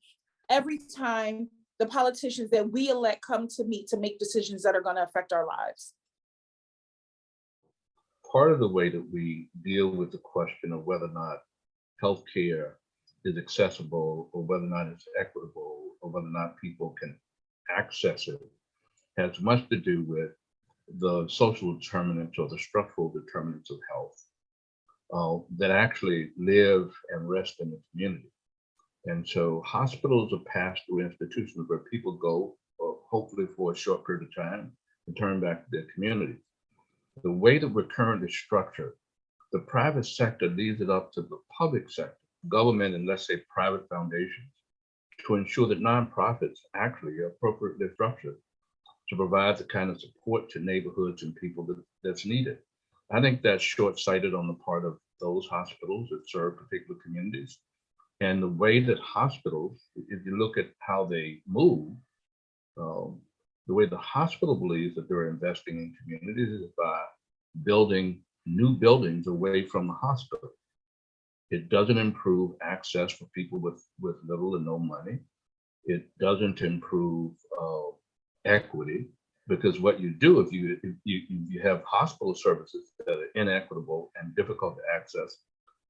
every time the politicians that we elect come to meet to make decisions that are going to affect our lives. Part of the way that we deal with the question of whether or not healthcare is accessible, or whether or not it's equitable, or whether or not people can access it, has much to do with the social determinants or the structural determinants of health that actually live and rest in the community. And so hospitals are pass-through institutions where people go, hopefully for a short period of time, and turn back to their communities. The way that we're currently structured, the private sector leaves it up to the public sector, government, and let's say private foundations, to ensure that nonprofits actually are appropriately structured to provide the kind of support to neighborhoods and people that's needed. I think that's short-sighted on the part of those hospitals that serve particular communities. And the way that hospitals, if you look at how they move, the way the hospital believes that they're investing in communities is by building new buildings away from the hospital. It doesn't improve access for people with little or no money. It doesn't improve equity, because what you do if you have hospital services that are inequitable and difficult to access,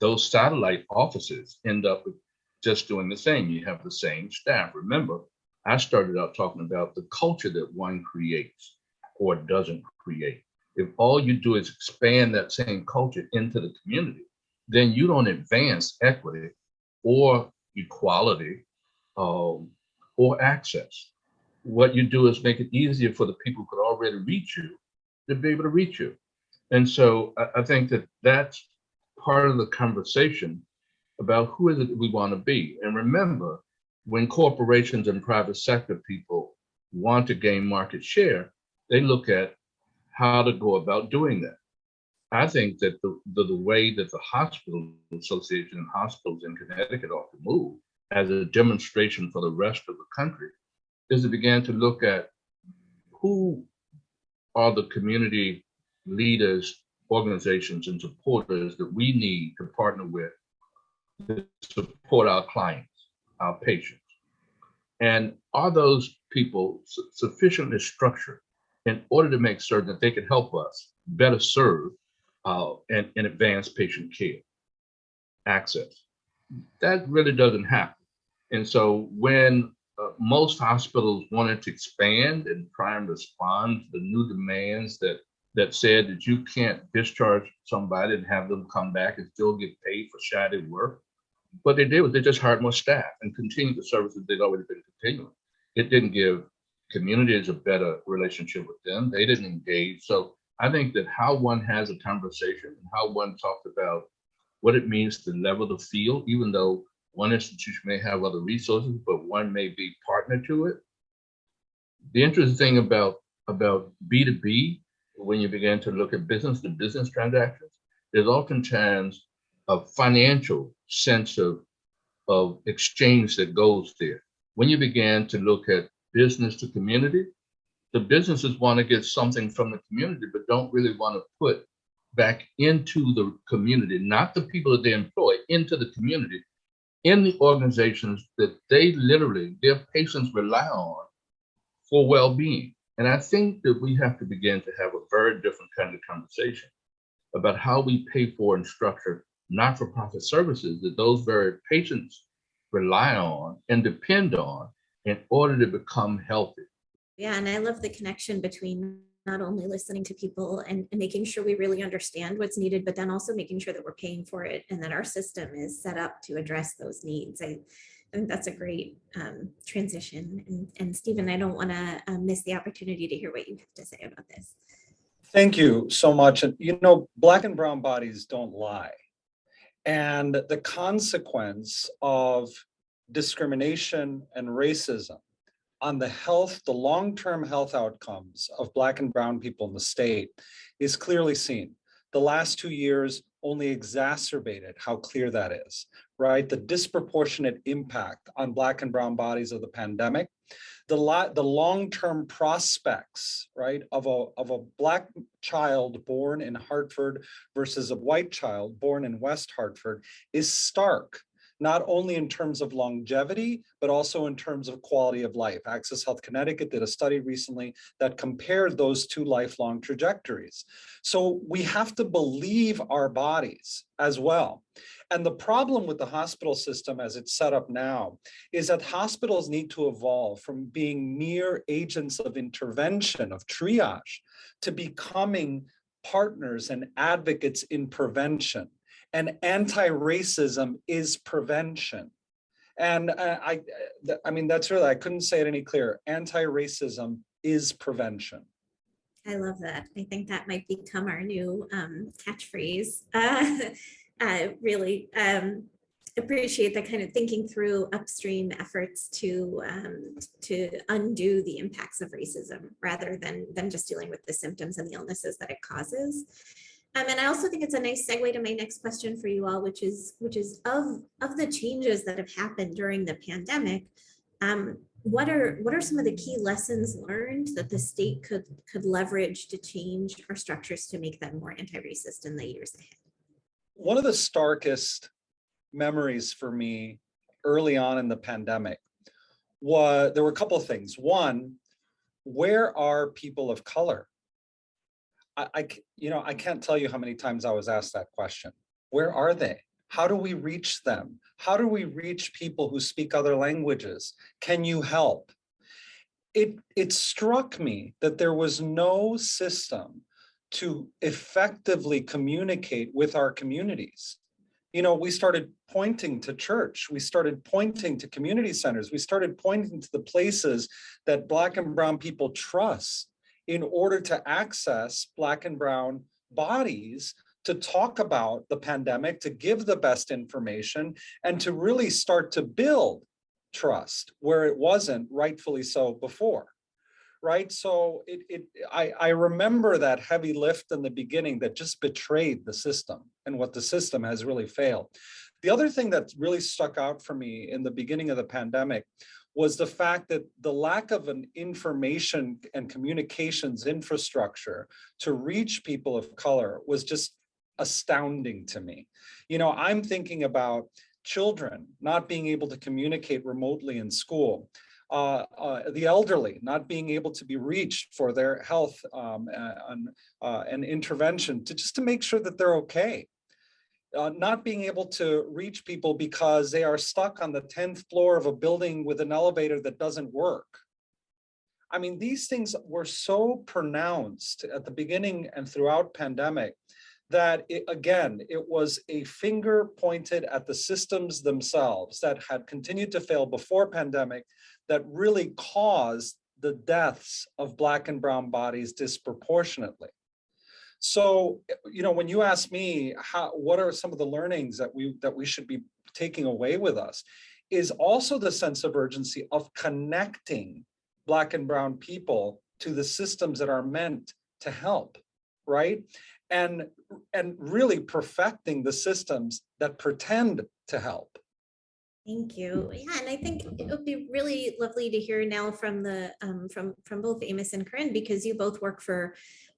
those satellite offices end up with just doing the same. You have the same staff. Remember, I started out talking about the culture that one creates or doesn't create. If all you do is expand that same culture into the community, then you don't advance equity or equality or access. What you do is make it easier for the people who could already reach you to be able to reach you. And so I think that that's part of the conversation about who is it we want to be. And remember, when corporations and private sector people want to gain market share, they look at how to go about doing that. I think that the way that the Hospital Association and hospitals in Connecticut ought to move as a demonstration for the rest of the country is to begin to look at who are the community leaders, organizations, and supporters that we need to partner with to support our clients, our patients. And are those people sufficiently structured in order to make certain that they can help us better serve and advance patient care access? That really doesn't happen. And so when most hospitals wanted to expand and try and respond to the new demands that said that you can't discharge somebody and have them come back and still get paid for shoddy work, what they did was they just hired more staff and continued the services they'd already been continuing. It didn't give communities a better relationship with them. They didn't engage. So I think that how one has a conversation and how one talks about what it means to level the field, even though one institution may have other resources, but one may be partner to it. The interesting thing about B2B, when you begin to look at business to business transactions, there's oftentimes a financial sense of exchange that goes there. When you begin to look at business to community, the businesses want to get something from the community, but don't really want to put back into the community, not the people that they employ, into the community, in the organizations that they literally, their patients rely on for well-being. And I think that we have to begin to have a very different kind of conversation about how we pay for and structure not-for-profit services that those very patients rely on and depend on in order to become healthy. Yeah, and I love the connection between not only listening to people and making sure we really understand what's needed, but then also making sure that we're paying for it and that our system is set up to address those needs. I think that's a great transition. And Stephen, I don't want to miss the opportunity to hear what you have to say about this. Thank you so much. And you know, Black and brown bodies don't lie. And the consequence of discrimination and racism on the health, the long-term health outcomes of Black and brown people in the state is clearly seen. The last 2 years only exacerbated how clear that is, right? The disproportionate impact on Black and brown bodies of the pandemic, the long-term prospects, right, of a Black child born in Hartford versus a white child born in West Hartford is stark, not only in terms of longevity, but also in terms of quality of life. Access Health Connecticut did a study recently that compared those two lifelong trajectories. So we have to believe our bodies as well. And the problem with the hospital system as it's set up now is that hospitals need to evolve from being mere agents of intervention, of triage, to becoming partners and advocates in prevention. And anti-racism is prevention. And I mean, that's really, I couldn't say it any clearer. Anti-racism is prevention. I love that. I think that might become our new catchphrase. Really appreciate that kind of thinking through upstream efforts to undo the impacts of racism rather than just dealing with the symptoms and the illnesses that it causes. And I also think it's a nice segue to my next question for you all, which is of the changes that have happened during the pandemic. What are some of the key lessons learned that the state could leverage to change our structures to make them more anti-racist in the years ahead? One of the starkest memories for me early on in the pandemic was, there were a couple of things. One, where are people of color? I can't tell you how many times I was asked that question. Where are they? How do we reach them? How do we reach people who speak other languages? Can you help? It struck me that there was no system to effectively communicate with our communities. You know, we started pointing to church, we started pointing to community centers, we started pointing to the places that Black and brown people trust in order to access Black and brown bodies to talk about the pandemic, to give the best information, and to really start to build trust where it wasn't rightfully so before, right? So I remember that heavy lift in the beginning that just betrayed the system and what the system has really failed. The other thing that really stuck out for me in the beginning of the pandemic was the fact that the lack of an information and communications infrastructure to reach people of color was just astounding to me. You know, I'm thinking about children not being able to communicate remotely in school, the elderly not being able to be reached for their health and intervention to make sure that they're okay. Not being able to reach people because they are stuck on the 10th floor of a building with an elevator that doesn't work. I mean, these things were so pronounced at the beginning and throughout pandemic that it was a finger pointed at the systems themselves that had continued to fail before pandemic that really caused the deaths of Black and brown bodies disproportionately. So, when you ask me what are some of the learnings that we should be taking away with us, is also the sense of urgency of connecting Black and Brown people to the systems that are meant to help, right? And really perfecting the systems that pretend to help. Thank you. Yeah, and I think it would be really lovely to hear now from the from both Amos and Keren, because you both work for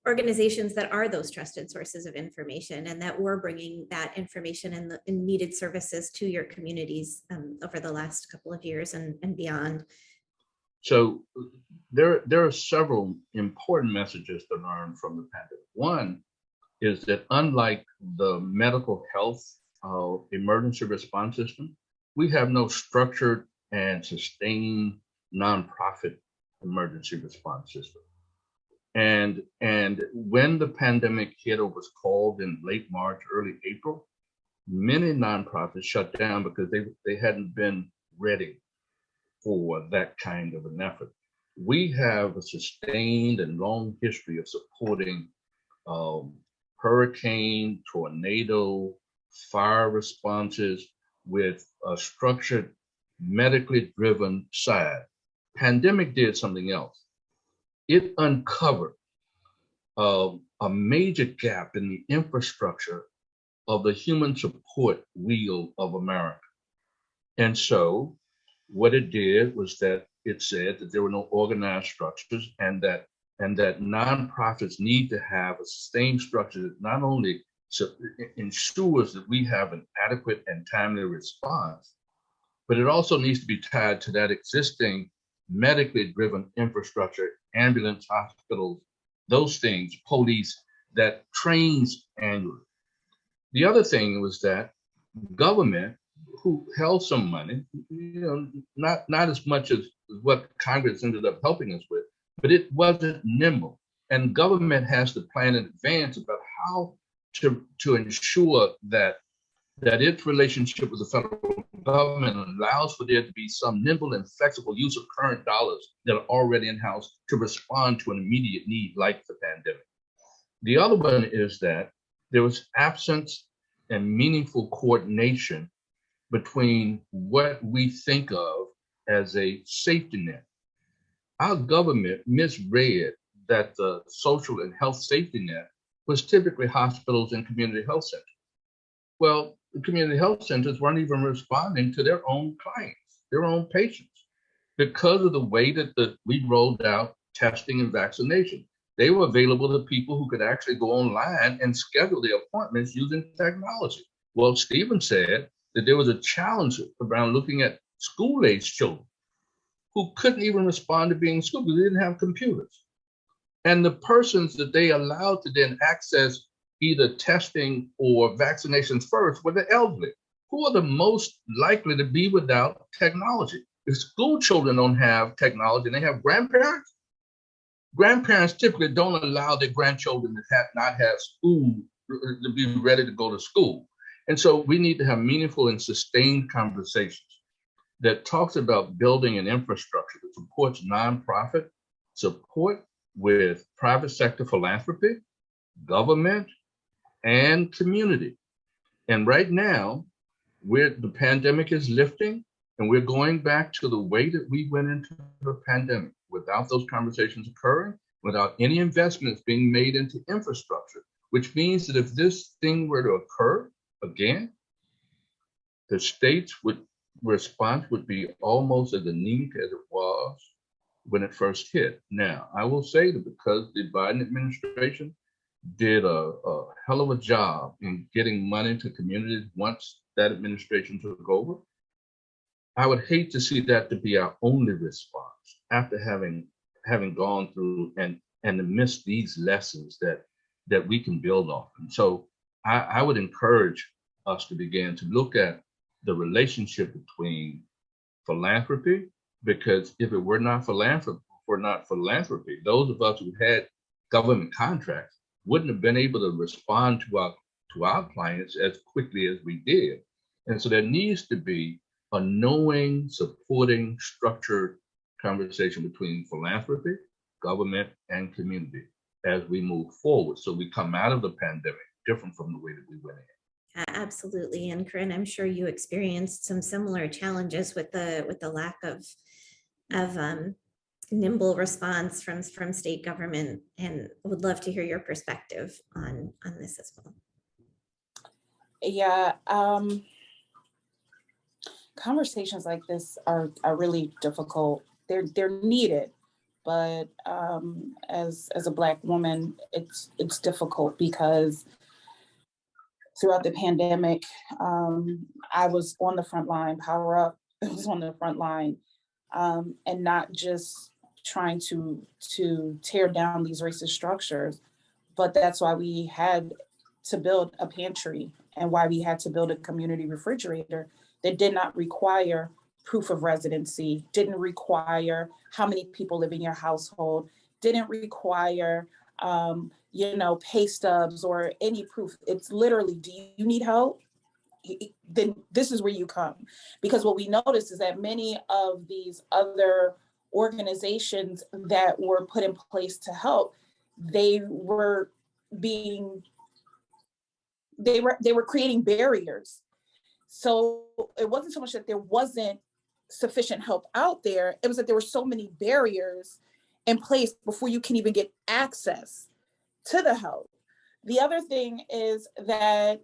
organizations that are those trusted sources of information, and that we're bringing that information and the needed services to your communities over the last couple of years and beyond. So there are several important messages to learn from the pandemic. One is that unlike the medical health emergency response system, we have no structured and sustained nonprofit emergency response system. And when the pandemic hit or was called in late March, early April, many nonprofits shut down because they hadn't been ready for that kind of an effort. We have a sustained and long history of supporting hurricane, tornado, fire responses with a structured, medically driven side. Pandemic did something else. It uncovered a major gap in the infrastructure of the human support wheel of America. And so what it did was that it said that there were no organized structures, and that nonprofits need to have a sustained structure that not only ensures that we have an adequate and timely response, but it also needs to be tied to that existing medically driven infrastructure, ambulance, hospitals, those things, police, that trains annually. The other thing was that government, who held some money, not as much as what Congress ended up helping us with, but it wasn't nimble. And government has to plan in advance about how to ensure that its relationship with the federal government allows for there to be some nimble and flexible use of current dollars that are already in-house to respond to an immediate need like the pandemic. The other one is that there was absence and meaningful coordination between what we think of as a safety net. Our government misread that the social and health safety net was typically hospitals and community health centers. Well, the community health centers weren't even responding to their own clients, their own patients, because of the way that we rolled out testing and vaccination. They were available to people who could actually go online and schedule their appointments using technology. Well, Stephen said that there was a challenge around looking at school-age children who couldn't even respond to being in school because they didn't have computers. And the persons that they allowed to then access either testing or vaccinations first were the elderly, who are the most likely to be without technology. If school children don't have technology and they have grandparents, grandparents typically don't allow their grandchildren to not have school, to be ready to go to school. And so we need to have meaningful and sustained conversations that talks about building an infrastructure that supports nonprofit support with private sector philanthropy, government, and community. And right now, the pandemic is lifting, and we're going back to the way that we went into the pandemic without those conversations occurring, without any investments being made into infrastructure, which means that if this thing were to occur again, the state's response would be almost as anemic as it was when it first hit. Now, I will say that because the Biden administration did a hell of a job in getting money to communities once that administration took over, I would hate to see that to be our only response after having gone through and to miss these lessons that we can build on. And so I would encourage us to begin to look at the relationship between philanthropy, because if it were not philanthropy, those of us who had government contracts wouldn't have been able to respond to our clients as quickly as we did. And so there needs to be a knowing, supporting, structured conversation between philanthropy, government, and community. as we move forward. So we come out of the pandemic different from the way that we went in. Absolutely. And Keren, I'm sure you experienced some similar challenges with the lack of nimble response from state government, and would love to hear your perspective on this as well. Yeah, conversations like this are really difficult. They're needed, but as a Black woman, it's difficult because throughout the pandemic, I was on the front line. Power Up was on the front line, and not just trying to tear down these racist structures, but that's why we had to build a pantry and why we had to build a community refrigerator that did not require proof of residency, didn't require how many people live in your household, didn't require pay stubs or any proof. It's literally, do you need help? Then this is where you come. Because what we noticed is that many of these other organizations that were put in place to help, they were creating barriers. So it wasn't so much that there wasn't sufficient help out there, it was that there were so many barriers in place before you can even get access to the help. The other thing is that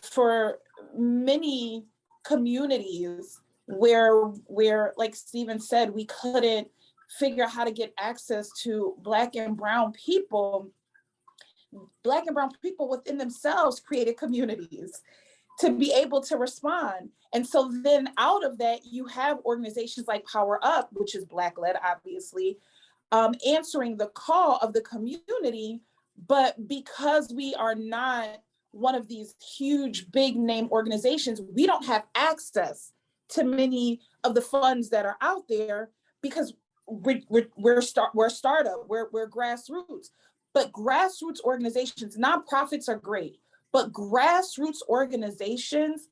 for many communities where like Stephen said, we couldn't figure out how to get access to Black and Brown people within themselves created communities to be able to respond. And so then out of that, you have organizations like Power Up, which is Black-led, obviously, answering the call of the community. But because we are not one of these huge, big name organizations, we don't have access to many of the funds that are out there because we're a startup, we're grassroots. But grassroots organizations, nonprofits are great, but grassroots organizations,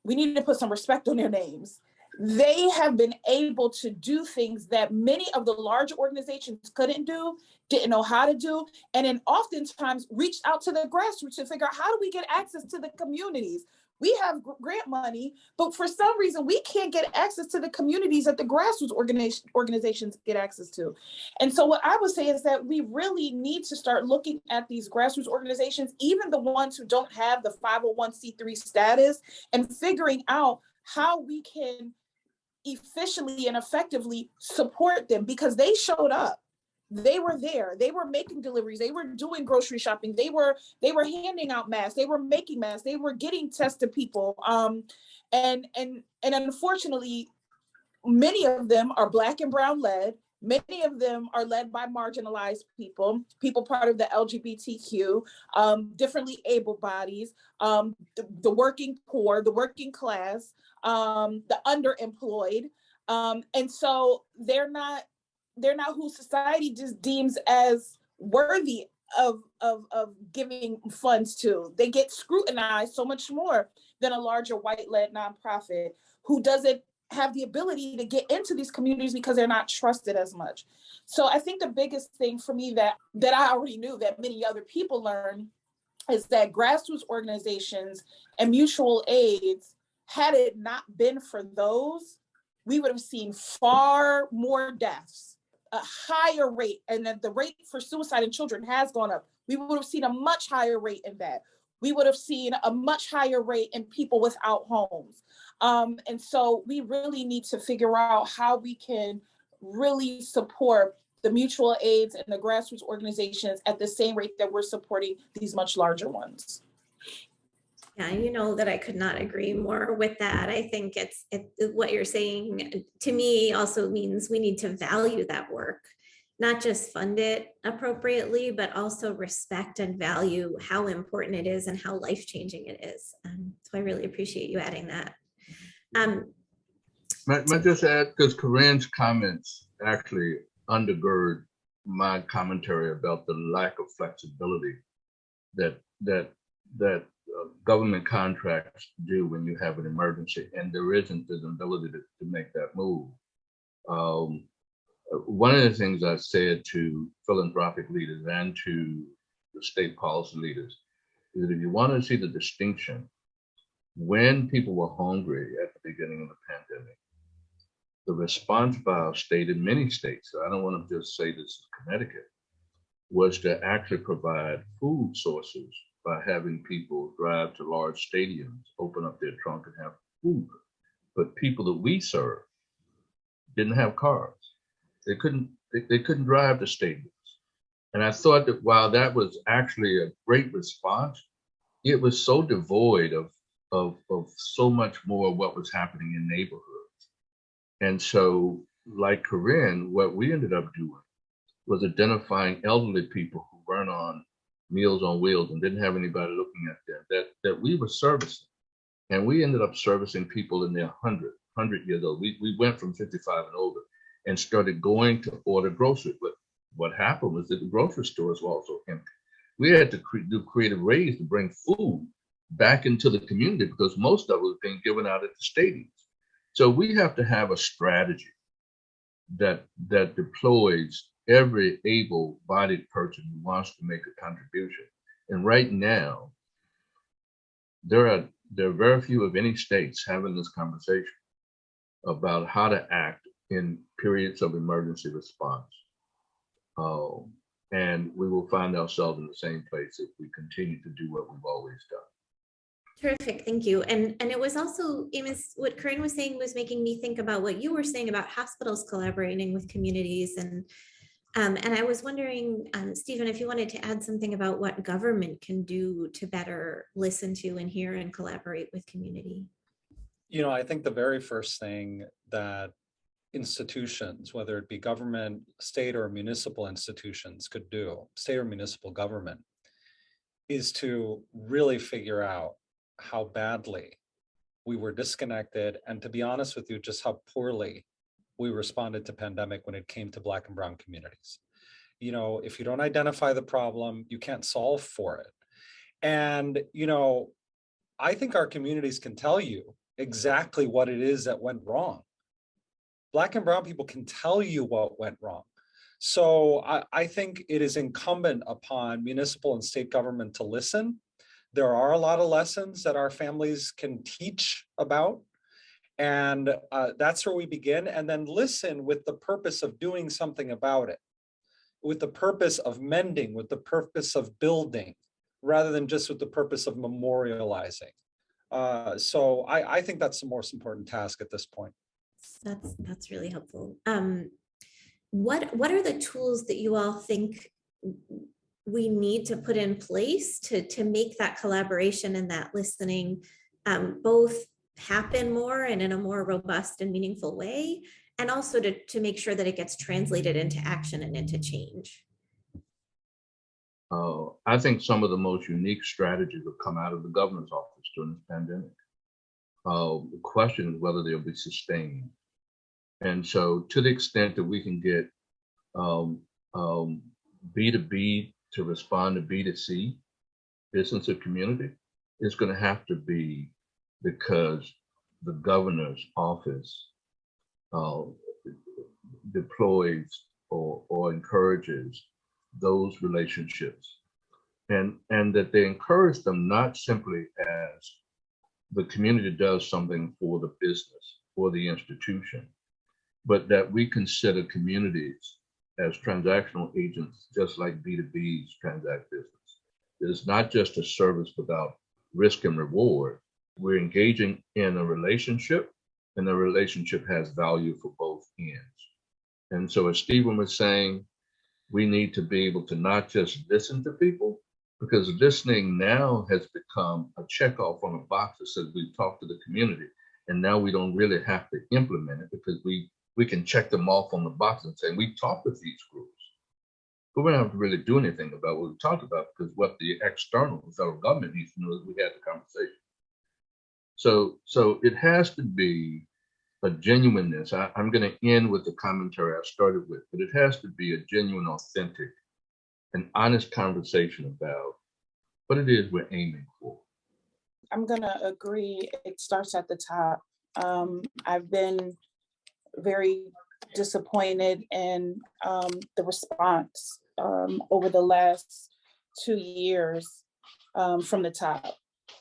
we need to put some respect on their names. They have been able to do things that many of the larger organizations couldn't do, didn't know how to do, and then oftentimes reached out to the grassroots to figure out how do we get access to the communities. We have grant money, but for some reason we can't get access to the communities that the grassroots organizations get access to. And so what I would say is that we really need to start looking at these grassroots organizations, even the ones who don't have the 501c3 status, and figuring out how we can efficiently and effectively support them, because they showed up. They were there. They were making deliveries. They were doing grocery shopping. They were handing out masks. They were making masks. They were getting tests to people. And unfortunately, many of them are Black and Brown led. Many of them are led by marginalized people part of the LGBTQ, differently able bodies, the working poor, the working class, the underemployed. And so they're not who society just deems as worthy of giving funds to. They get scrutinized so much more than a larger white-led nonprofit who doesn't have the ability to get into these communities because they're not trusted as much. So I think the biggest thing for me that I already knew that many other people learned is that grassroots organizations and mutual aids, had it not been for those, we would have seen far more deaths, a higher rate, and that the rate for suicide in children has gone up. We would have seen a much higher rate in that. We would have seen a much higher rate in people without homes. And so we really need to figure out how we can really support the mutual aids and the grassroots organizations at the same rate that we're supporting these much larger ones. Yeah, you know that I could not agree more with that. I think it's what you're saying to me also means we need to value that work, not just fund it appropriately, but also respect and value how important it is and how life-changing it is. So I really appreciate you adding that. Might just add, because Keren's comments actually undergird my commentary about the lack of flexibility that government contracts do when you have an emergency, and there isn't the ability to make that move. one of the things I said to philanthropic leaders and to the state policy leaders is that if you want to see the distinction, when people were hungry at the beginning of the pandemic, the response by our state in many states, so I don't want to just say this is Connecticut, was to actually provide food sources by having people drive to large stadiums, open up their trunk and have food. But people that we serve didn't have cars. They couldn't drive to stadiums. And I thought that while that was actually a great response, it was so devoid of so much more of what was happening in neighborhoods. And so, like Keren, what we ended up doing was identifying elderly people who weren't on Meals on Wheels and didn't have anybody looking at them that we were servicing. And we ended up servicing people in their 100 years old. We went from 55 and older and started going to order groceries. But what happened was that the grocery stores were also empty. We had to do creative ways to bring food back into the community because most of it was being given out at the stadiums. So we have to have a strategy that deploys every able-bodied person who wants to make a contribution. And right now, there are very few, of any states, having this conversation about how to act in periods of emergency response. And we will find ourselves in the same place if we continue to do what we've always done. Terrific, thank you. And it was also, Amos, what Keren was saying was making me think about what you were saying about hospitals collaborating with communities. And I was wondering, Stephen, if you wanted to add something about what government can do to better listen to and hear and collaborate with community. You know, I think the very first thing that institutions, whether it be government, state or municipal institutions could do, state or municipal government, is to really figure out how badly we were disconnected, and to be honest with you, just how poorly we responded to pandemic when it came to Black and Brown communities. You know, if you don't identify the problem, you can't solve for it. And, you know, I think our communities can tell you exactly what it is that went wrong. Black and Brown people can tell you what went wrong. So I think it is incumbent upon municipal and state government to listen. There are a lot of lessons that our families can teach about. And that's where we begin. And then listen with the purpose of doing something about it, with the purpose of mending, with the purpose of building, rather than just with the purpose of memorializing. So I think that's the most important task at this point. That's really helpful. What are the tools that you all think we need to put in place to make that collaboration and that listening both happen more and in a more robust and meaningful way, and also to make sure that it gets translated into action and into change? I think some of the most unique strategies have come out of the governor's office during this pandemic. The question is whether they'll be sustained. And so to the extent that we can get B2B to respond to B2C, business or community, it's going to have to be because the governor's office deploys or encourages those relationships, and that they encourage them not simply as the community does something for the business or the institution, but that we consider communities as transactional agents, just like B2Bs transact business. It's not just a service without risk and reward. We're engaging in a relationship, and the relationship has value for both ends. And so as Stephen was saying, we need to be able to not just listen to people, because listening now has become a checkoff on a box that says we've talked to the community, and now we don't really have to implement it because we can check them off on the box and say, we've talked with these groups. But we don't have to really do anything about what we talked about, because what the external, the federal government needs to know is we had the conversation. So it has to be a genuineness. I'm going to end with the commentary I started with, but it has to be a genuine, authentic, and honest conversation about what it is we're aiming for. I'm going to agree. It starts at the top. I've been very disappointed in the response over the last 2 years from the top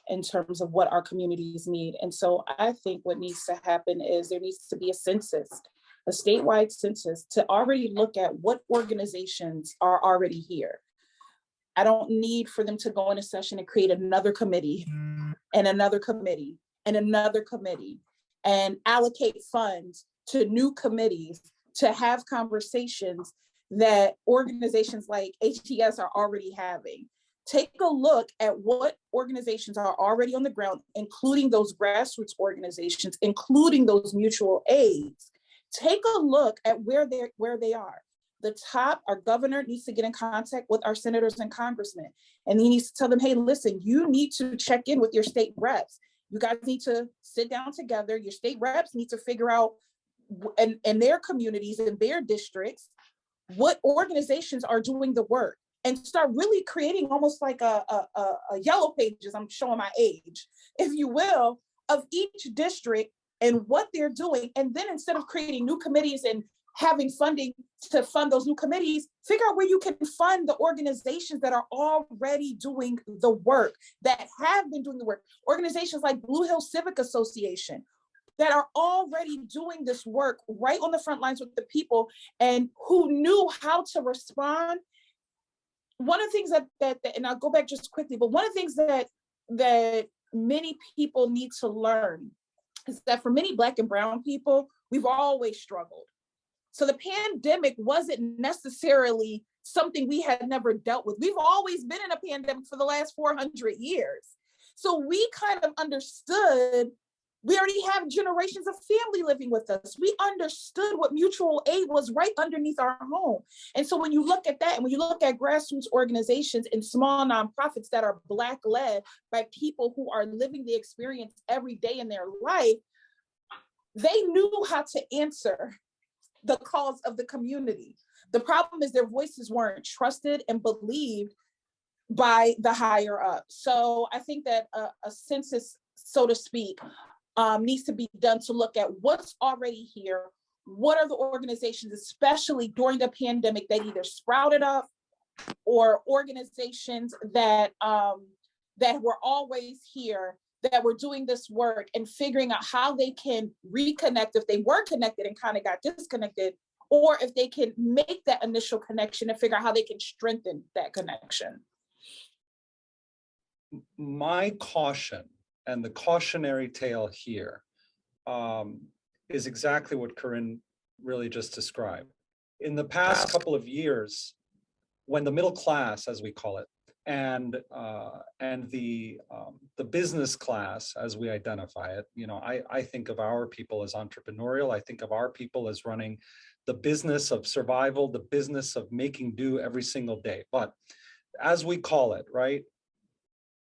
in terms of what our communities need. And so I think what needs to happen is there needs to be a census, a statewide census, to already look at what organizations are already here. I don't need for them to go in a session and create another committee and another committee and another committee and allocate funds to new committees to have conversations that organizations like HTS are already having. Take a look at what organizations are already on the ground, including those grassroots organizations, including those mutual aids. Take a look at where they are. The top, our governor needs to get in contact with our senators and congressmen, and he needs to tell them, hey, listen, you need to check in with your state reps. You guys need to sit down together. Your state reps need to figure out in their communities, in their districts, what organizations are doing the work, and start really creating almost like a yellow pages, I'm showing my age, if you will, of each district and what they're doing. And then instead of creating new committees and having funding to fund those new committees, figure out where you can fund the organizations that are already doing the work, that have been doing the work. Organizations like Blue Hill Civic Association that are already doing this work right on the front lines with the people and who knew how to respond. One of the things that and I'll go back just quickly, but one of the things that many people need to learn is that for many Black and Brown people, we've always struggled. So the pandemic wasn't necessarily something we had never dealt with. We've always been in a pandemic for the last 400 years. So we kind of understood, we already have generations of family living with us. We understood what mutual aid was right underneath our home. And so when you look at that, and when you look at grassroots organizations and small nonprofits that are Black led by people who are living the experience every day in their life, they knew how to answer the calls of the community. The problem is their voices weren't trusted and believed by the higher up. So I think that a census, so to speak, needs to be done to look at what's already here. What are the organizations, especially during the pandemic, that either sprouted up or organizations that were always here, that were doing this work, and figuring out how they can reconnect if they were connected and kind of got disconnected, or if they can make that initial connection and figure out how they can strengthen that connection. My caution and the cautionary tale here is exactly what Keren really just described. In the past couple of years, when the middle class, as we call it, and the business class, as we identify it, I think of our people as entrepreneurial. I think of our people as running the business of survival, the business of making do every single day. But as we call it, right?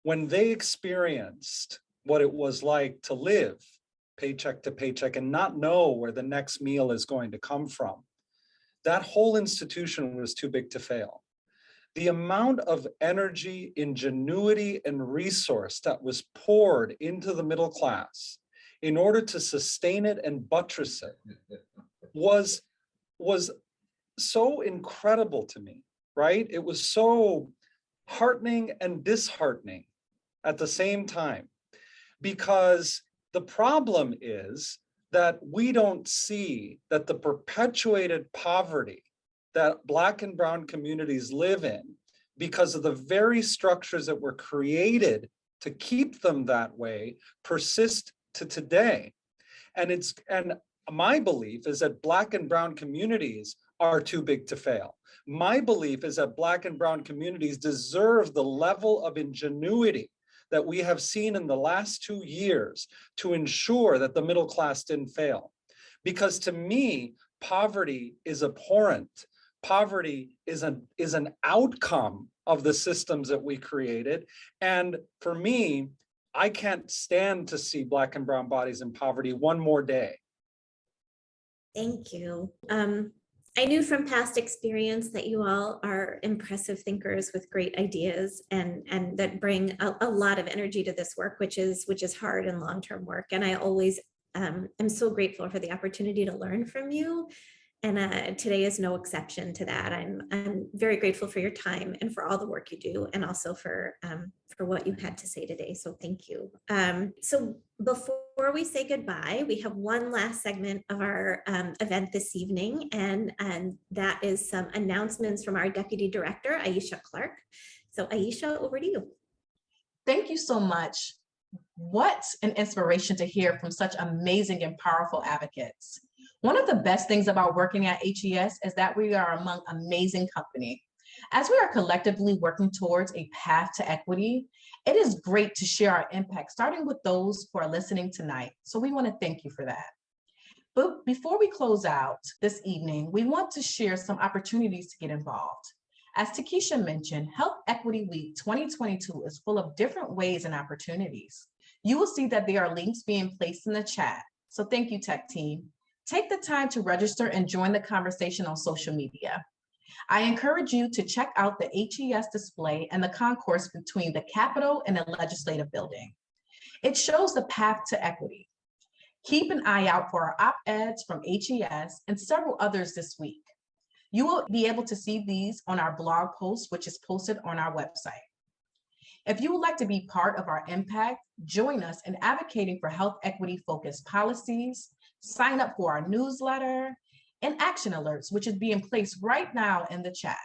When they experienced what it was like to live paycheck to paycheck and not know where the next meal is going to come from, that whole institution was too big to fail. The amount of energy, ingenuity, and resource that was poured into the middle class in order to sustain it and buttress it was so incredible to me, right? It was so heartening and disheartening at the same time, because the problem is that we don't see that the perpetuated poverty that Black and Brown communities live in, because of the very structures that were created to keep them that way, persist to today. And my belief is that Black and Brown communities are too big to fail. My belief is that Black and Brown communities deserve the level of ingenuity that we have seen in the last 2 years to ensure that the middle class didn't fail. Because to me, poverty is abhorrent. Poverty is an outcome of the systems that we created. And for me, I can't stand to see Black and Brown bodies in poverty one more day. Thank you. I knew from past experience that you all are impressive thinkers with great ideas and that bring a lot of energy to this work, which is hard and long-term work. And I always am so grateful for the opportunity to learn from you today is no exception to that. I'm very grateful for your time and for all the work you do, and also for what you had to say today. So thank you. So before we say goodbye, we have one last segment of our event this evening, and that is some announcements from our Deputy Director, Aisha Clark. So Aisha, over to you. Thank you so much. What an inspiration to hear from such amazing and powerful advocates. One of the best things about working at HES is that we are among amazing company. As we are collectively working towards a path to equity, it is great to share our impact, starting with those who are listening tonight. So we want to thank you for that. But before we close out this evening, we want to share some opportunities to get involved. As Takesha mentioned, Health Equity Week 2022 is full of different ways and opportunities. You will see that there are links being placed in the chat. So thank you, tech team. Take the time to register and join the conversation on social media. I encourage you to check out the HES display and the concourse between the Capitol and the Legislative Building. It shows the path to equity. Keep an eye out for our op-eds from HES and several others this week. You will be able to see these on our blog post, which is posted on our website. If you would like to be part of our impact, join us in advocating for health equity focused policies, sign up for our newsletter, and action alerts, which is being placed right now in the chat.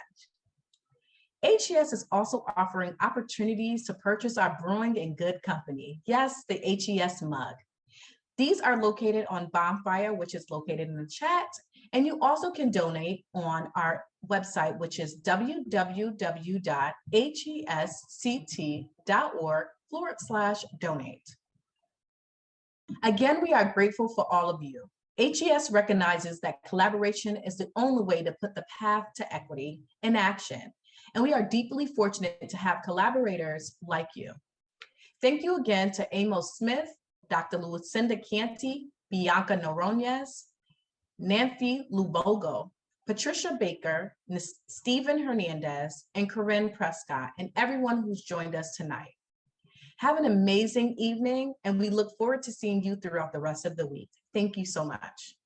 HES is also offering opportunities to purchase our Brewing in Good company. Yes, the HES mug. These are located on Bonfire, which is located in the chat. And you also can donate on our website, which is www.hesct.org/donate. Again, we are grateful for all of you. HES recognizes that collaboration is the only way to put the path to equity in action. And we are deeply fortunate to have collaborators like you. Thank you again to Amos Smith, Dr. Lucinda Canty, Bianca Noroñas, Nanfi Lubogo, Patricia Baker, Stephen Hernandez, and Keren Prescott, and everyone who's joined us tonight. Have an amazing evening, and we look forward to seeing you throughout the rest of the week. Thank you so much.